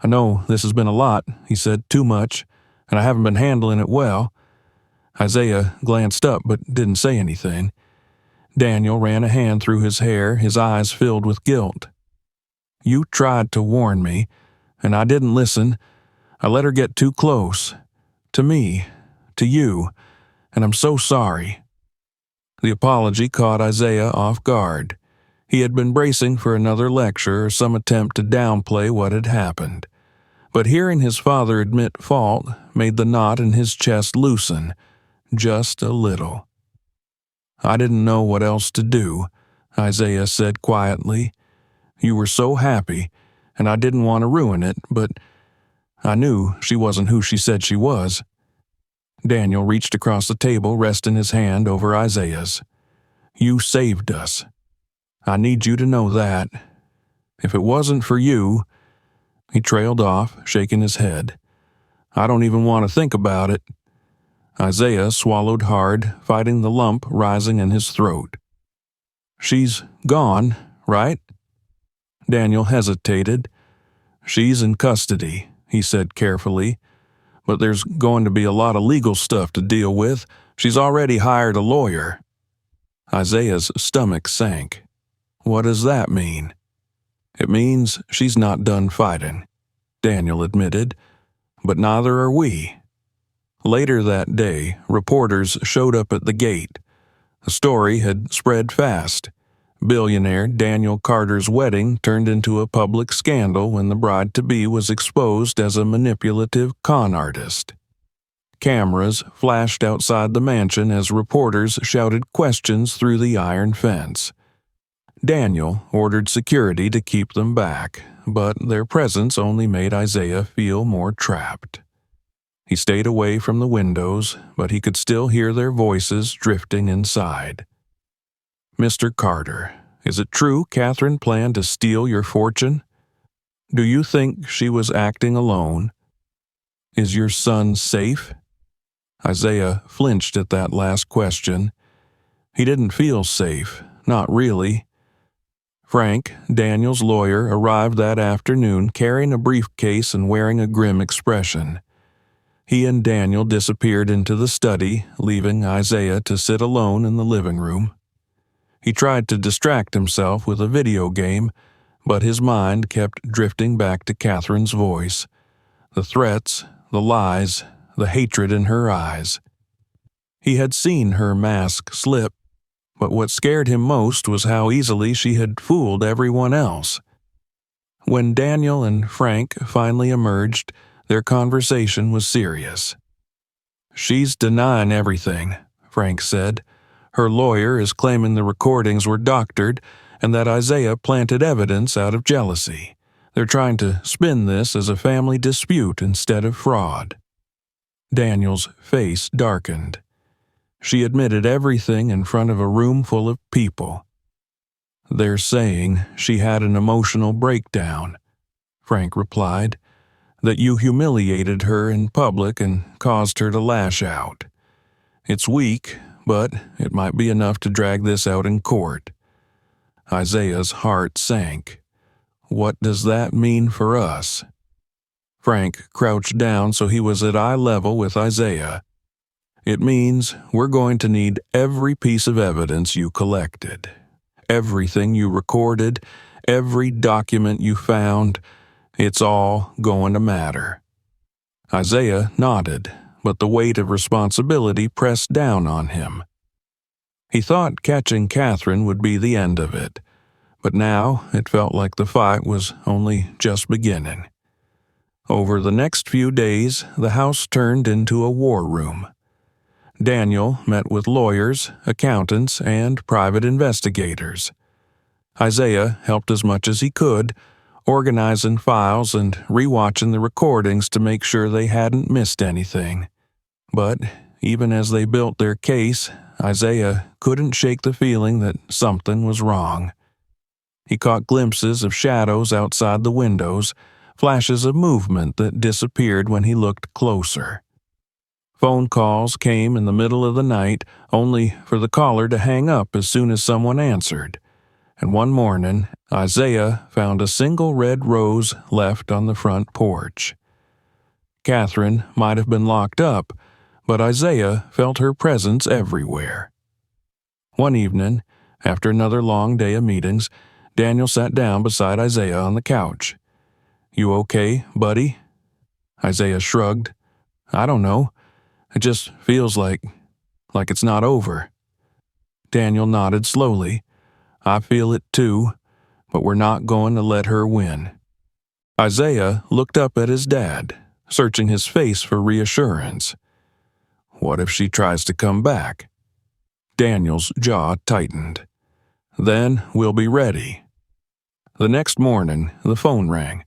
"I know this has been a lot," he said, "too much, and I haven't been handling it well." Isaiah glanced up but didn't say anything. Daniel ran a hand through his hair, his eyes filled with guilt. "You tried to warn me, and I didn't listen. I let her get too close. To me, to you, and I'm so sorry." The apology caught Isaiah off guard. He had been bracing for another lecture or some attempt to downplay what had happened. But hearing his father admit fault made the knot in his chest loosen, just a little. "I didn't know what else to do," Isaiah said quietly. "You were so happy, and I didn't want to ruin it, but I knew she wasn't who she said she was." Daniel reached across the table, resting his hand over Isaiah's. "You saved us. I need you to know that. If it wasn't for you—" He trailed off, shaking his head. "I don't even want to think about it." Isaiah swallowed hard, fighting the lump rising in his throat. "She's gone, right?" Daniel hesitated. "She's in custody," he said carefully. "But there's going to be a lot of legal stuff to deal with. She's already hired a lawyer." Isaiah's stomach sank. "What does that mean?" "It means she's not done fighting," Daniel admitted. "But neither are we." Later that day, reporters showed up at the gate. The story had spread fast. Billionaire Daniel Carter's wedding turned into a public scandal when the bride-to-be was exposed as a manipulative con artist. Cameras flashed outside the mansion as reporters shouted questions through the iron fence. Daniel ordered security to keep them back, but their presence only made Isaiah feel more trapped. He stayed away from the windows, but he could still hear their voices drifting inside. "Mr. Carter, is it true Catherine planned to steal your fortune? Do you think she was acting alone? Is your son safe?" Isaiah flinched at that last question. He didn't feel safe, not really. Frank, Daniel's lawyer, arrived that afternoon carrying a briefcase and wearing a grim expression. He and Daniel disappeared into the study, leaving Isaiah to sit alone in the living room. He tried to distract himself with a video game, but his mind kept drifting back to Catherine's voice. The threats, the lies, the hatred in her eyes. He had seen her mask slip, but what scared him most was how easily she had fooled everyone else. When Daniel and Frank finally emerged, their conversation was serious. "She's denying everything," Frank said. "Her lawyer is claiming the recordings were doctored and that Isaiah planted evidence out of jealousy. They're trying to spin this as a family dispute instead of fraud." Daniel's face darkened. She admitted everything in front of a room full of people. "They're saying she had an emotional breakdown," Frank replied, "that you humiliated her in public and caused her to lash out. It's weak, but it might be enough to drag this out in court." Isaiah's heart sank. "What does that mean for us?" Frank crouched down so he was at eye level with Isaiah. "It means we're going to need every piece of evidence you collected. Everything you recorded, every document you found, it's all going to matter." Isaiah nodded, but the weight of responsibility pressed down on him. He thought catching Catherine would be the end of it, but now it felt like the fight was only just beginning. Over the next few days, the house turned into a war room. Daniel met with lawyers, accountants, and private investigators. Isaiah helped as much as he could, organizing files and rewatching the recordings to make sure they hadn't missed anything. But even as they built their case, Isaiah couldn't shake the feeling that something was wrong. He caught glimpses of shadows outside the windows, flashes of movement that disappeared when he looked closer. Phone calls came in the middle of the night, only for the caller to hang up as soon as someone answered. And one morning, Isaiah found a single red rose left on the front porch. Catherine might have been locked up, but Isaiah felt her presence everywhere. One evening, after another long day of meetings, Daniel sat down beside Isaiah on the couch. "You okay, buddy?" Isaiah shrugged. "I don't know. It just feels like it's not over." Daniel nodded slowly. "I feel it too, but we're not going to let her win." Isaiah looked up at his dad, searching his face for reassurance. "What if she tries to come back?" Daniel's jaw tightened. "Then we'll be ready." The next morning, the phone rang.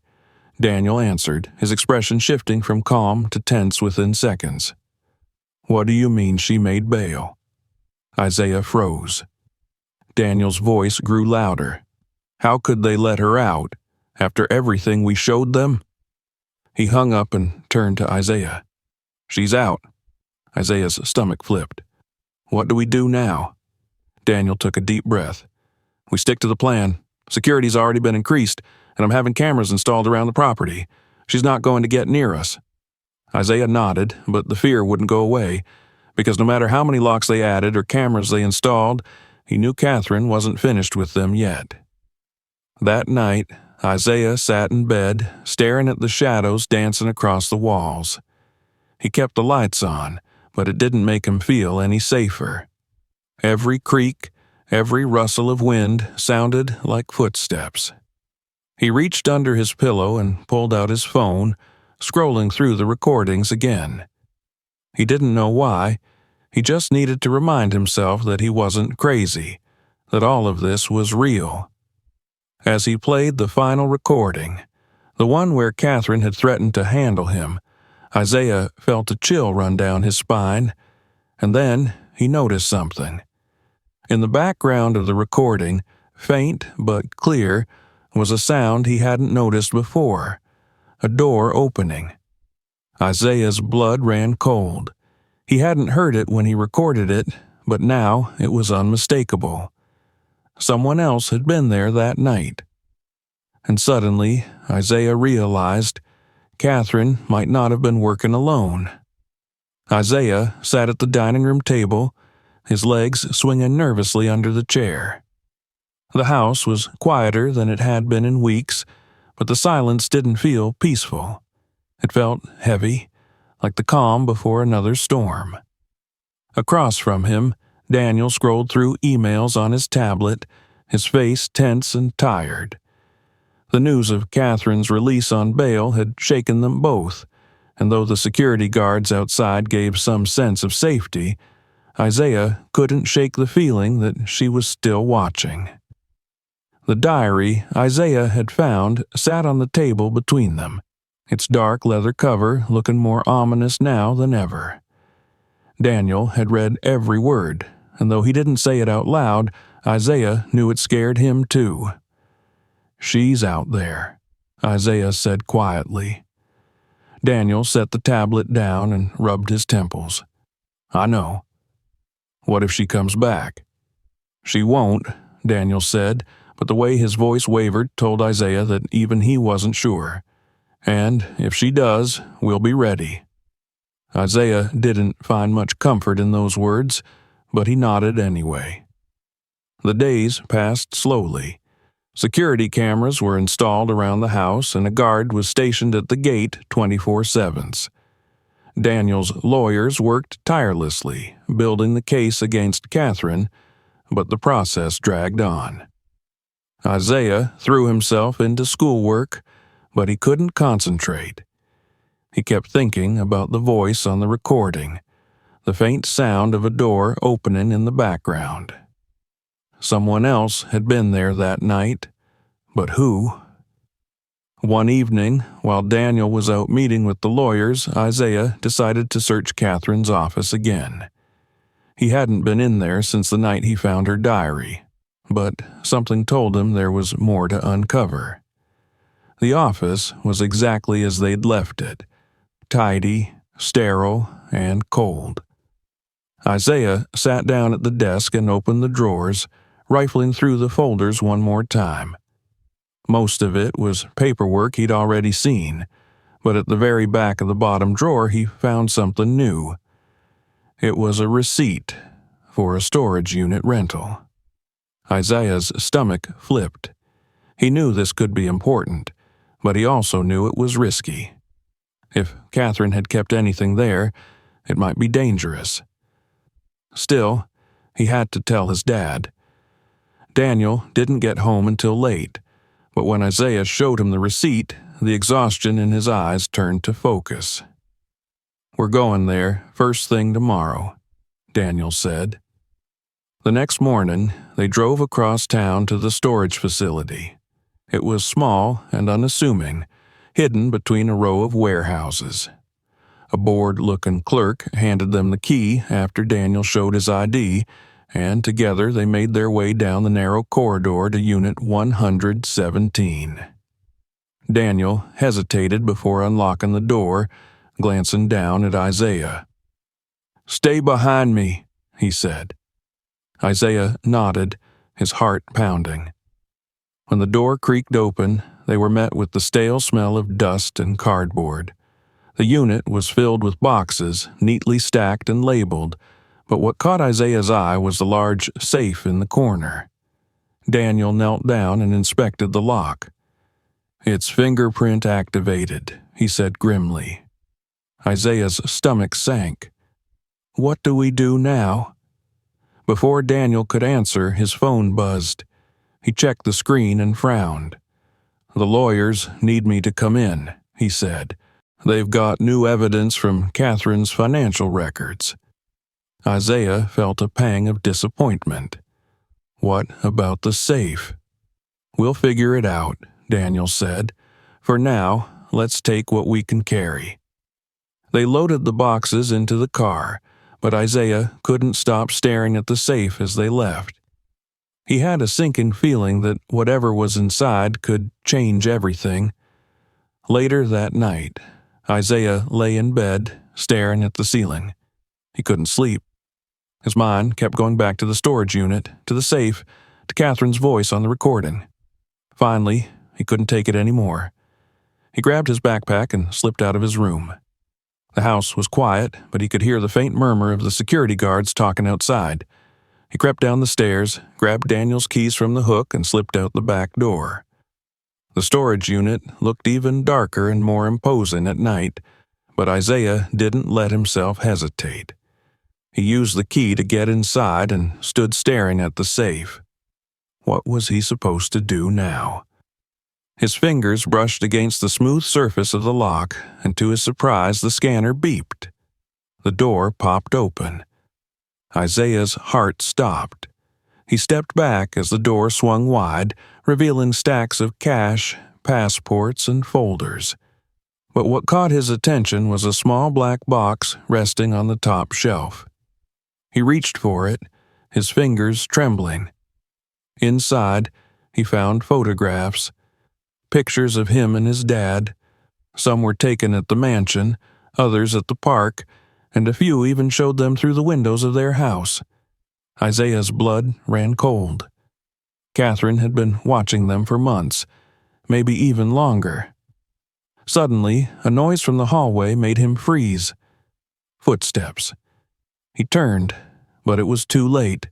Daniel answered, his expression shifting from calm to tense within seconds. "What do you mean she made bail?" Isaiah froze. Daniel's voice grew louder. "How could they let her out, after everything we showed them?" He hung up and turned to Isaiah. "She's out." Isaiah's stomach flipped. "What do we do now?" Daniel took a deep breath. "We stick to the plan. Security's already been increased, and I'm having cameras installed around the property. She's not going to get near us." Isaiah nodded, but the fear wouldn't go away, because no matter how many locks they added or cameras they installed, he knew Catherine wasn't finished with them yet. That night, Isaiah sat in bed, staring at the shadows dancing across the walls. He kept the lights on, but it didn't make him feel any safer. Every creak, every rustle of wind sounded like footsteps. He reached under his pillow and pulled out his phone, scrolling through the recordings again. He didn't know why. He just needed to remind himself that he wasn't crazy, that all of this was real. As he played the final recording, the one where Catherine had threatened to handle him, Isaiah felt a chill run down his spine, and then he noticed something. In the background of the recording, faint but clear, was a sound he hadn't noticed before, a door opening. Isaiah's blood ran cold. He hadn't heard it when he recorded it, but now it was unmistakable. Someone else had been there that night. And suddenly, Isaiah realized Catherine might not have been working alone. Isaiah sat at the dining room table, his legs swinging nervously under the chair. The house was quieter than it had been in weeks, but the silence didn't feel peaceful. It felt heavy, like the calm before another storm. Across from him, Daniel scrolled through emails on his tablet, his face tense and tired. The news of Catherine's release on bail had shaken them both, and though the security guards outside gave some sense of safety, Isaiah couldn't shake the feeling that she was still watching. The diary Isaiah had found sat on the table between them, its dark leather cover looking more ominous now than ever. Daniel had read every word, and though he didn't say it out loud, Isaiah knew it scared him too. "She's out there," Isaiah said quietly. Daniel set the tablet down and rubbed his temples. "I know." "What if she comes back?" "She won't," Daniel said, but the way his voice wavered told Isaiah that even he wasn't sure. "And if she does, we'll be ready." Isaiah didn't find much comfort in those words, but he nodded anyway. The days passed slowly. Security cameras were installed around the house, and a guard was stationed at the gate 24/7. Daniel's lawyers worked tirelessly, building the case against Catherine, but the process dragged on. Isaiah threw himself into schoolwork, but he couldn't concentrate. He kept thinking about the voice on the recording, the faint sound of a door opening in the background. Someone else had been there that night, but who? One evening, while Daniel was out meeting with the lawyers, Isaiah decided to search Catherine's office again. He hadn't been in there since the night he found her diary, but something told him there was more to uncover. The office was exactly as they'd left it, tidy, sterile, and cold. Isaiah sat down at the desk and opened the drawers, rifling through the folders one more time. Most of it was paperwork he'd already seen, but at the very back of the bottom drawer he found something new. It was a receipt for a storage unit rental. Isaiah's stomach flipped. He knew this could be important, but he also knew it was risky. If Catherine had kept anything there, it might be dangerous. Still, he had to tell his dad. Daniel didn't get home until late, but when Isaiah showed him the receipt, the exhaustion in his eyes turned to focus. "We're going there first thing tomorrow," Daniel said. The next morning, they drove across town to the storage facility. It was small and unassuming, hidden between a row of warehouses. A bored-looking clerk handed them the key after Daniel showed his ID, and together they made their way down the narrow corridor to Unit 117. Daniel hesitated before unlocking the door, glancing down at Isaiah. "Stay behind me," he said. Isaiah nodded, his heart pounding. When the door creaked open, they were met with the stale smell of dust and cardboard. The unit was filled with boxes, neatly stacked and labeled, but what caught Isaiah's eye was the large safe in the corner. Daniel knelt down and inspected the lock. "It's fingerprint activated," he said grimly. Isaiah's stomach sank. "What do we do now?" Before Daniel could answer, his phone buzzed. He checked the screen and frowned. "The lawyers need me to come in," he said. "They've got new evidence from Catherine's financial records." Isaiah felt a pang of disappointment. What about the safe? "We'll figure it out," Daniel said. "For now, let's take what we can carry." They loaded the boxes into the car, but Isaiah couldn't stop staring at the safe as they left. He had a sinking feeling that whatever was inside could change everything. Later that night, Isaiah lay in bed, staring at the ceiling. He couldn't sleep. His mind kept going back to the storage unit, to the safe, to Catherine's voice on the recording. Finally, he couldn't take it anymore. He grabbed his backpack and slipped out of his room. The house was quiet, but he could hear the faint murmur of the security guards talking outside. He crept down the stairs, grabbed Daniel's keys from the hook, and slipped out the back door. The storage unit looked even darker and more imposing at night, but Isaiah didn't let himself hesitate. He used the key to get inside and stood staring at the safe. What was he supposed to do now? His fingers brushed against the smooth surface of the lock, and to his surprise the scanner beeped. The door popped open. Isaiah's heart stopped. He stepped back as the door swung wide, revealing stacks of cash, passports, and folders. But what caught his attention was a small black box resting on the top shelf. He reached for it, his fingers trembling. Inside, he found photographs, pictures of him and his dad. Some were taken at the mansion, others at the park, and a few even showed them through the windows of their house. Isaiah's blood ran cold. Catherine had been watching them for months, maybe even longer. Suddenly, a noise from the hallway made him freeze. Footsteps. He turned, but it was too late.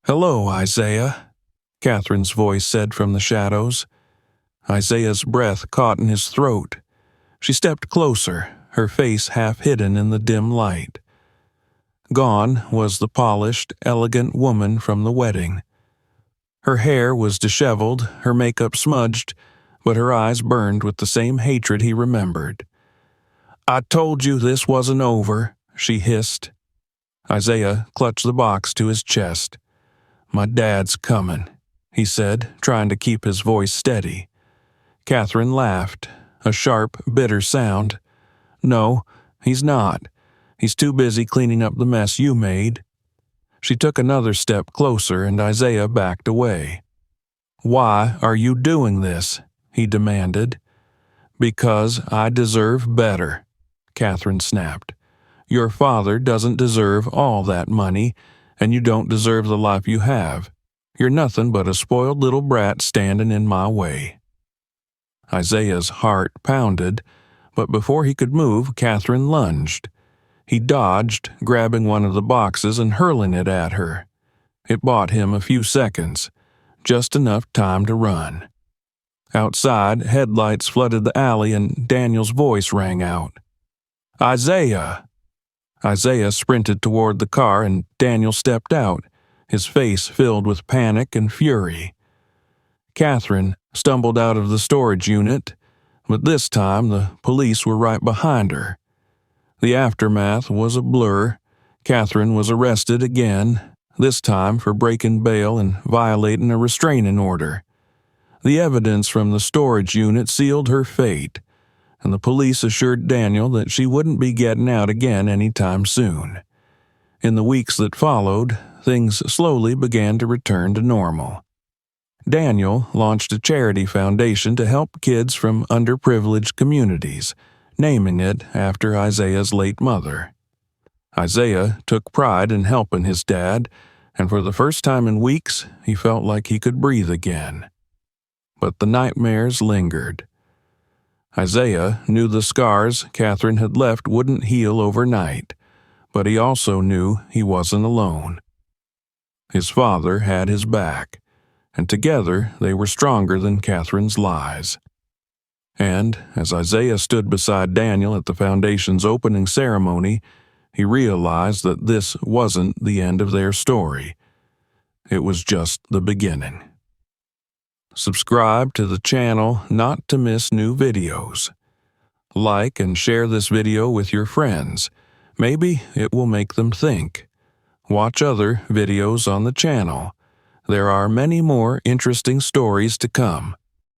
"Hello, Isaiah," Catherine's voice said from the shadows. Isaiah's breath caught in his throat. She stepped closer, her face half hidden in the dim light. Gone was the polished, elegant woman from the wedding. Her hair was disheveled, her makeup smudged, but her eyes burned with the same hatred he remembered. "I told you this wasn't over," she hissed. Isaiah clutched the box to his chest. "My dad's coming," he said, trying to keep his voice steady. Catherine laughed, a sharp, bitter sound. "No, he's not. He's too busy cleaning up the mess you made." She took another step closer, and Isaiah backed away. "Why are you doing this?" he demanded. "Because I deserve better," Catherine snapped. "Your father doesn't deserve all that money, and you don't deserve the life you have. You're nothing but a spoiled little brat standing in my way." Isaiah's heart pounded, but before he could move, Catherine lunged. He dodged, grabbing one of the boxes and hurling it at her. It bought him a few seconds, just enough time to run. Outside, headlights flooded the alley and Daniel's voice rang out. "Isaiah!" Isaiah sprinted toward the car and Daniel stepped out, his face filled with panic and fury. Catherine stumbled out of the storage unit, but this time the police were right behind her. The aftermath was a blur. Catherine was arrested again, this time for breaking bail and violating a restraining order. The evidence from the storage unit sealed her fate, and the police assured Daniel that she wouldn't be getting out again anytime soon. In the weeks that followed, things slowly began to return to normal. Daniel launched a charity foundation to help kids from underprivileged communities, naming it after Isaiah's late mother. Isaiah took pride in helping his dad, and for the first time in weeks, he felt like he could breathe again. But the nightmares lingered. Isaiah knew the scars Catherine had left wouldn't heal overnight, but he also knew he wasn't alone. His father had his back, and together they were stronger than Catherine's lies. And as Isaiah stood beside Daniel at the foundation's opening ceremony, he realized that this wasn't the end of their story. It was just the beginning. Subscribe to the channel not to miss new videos. Like and share this video with your friends. Maybe it will make them think. Watch other videos on the channel. There are many more interesting stories to come.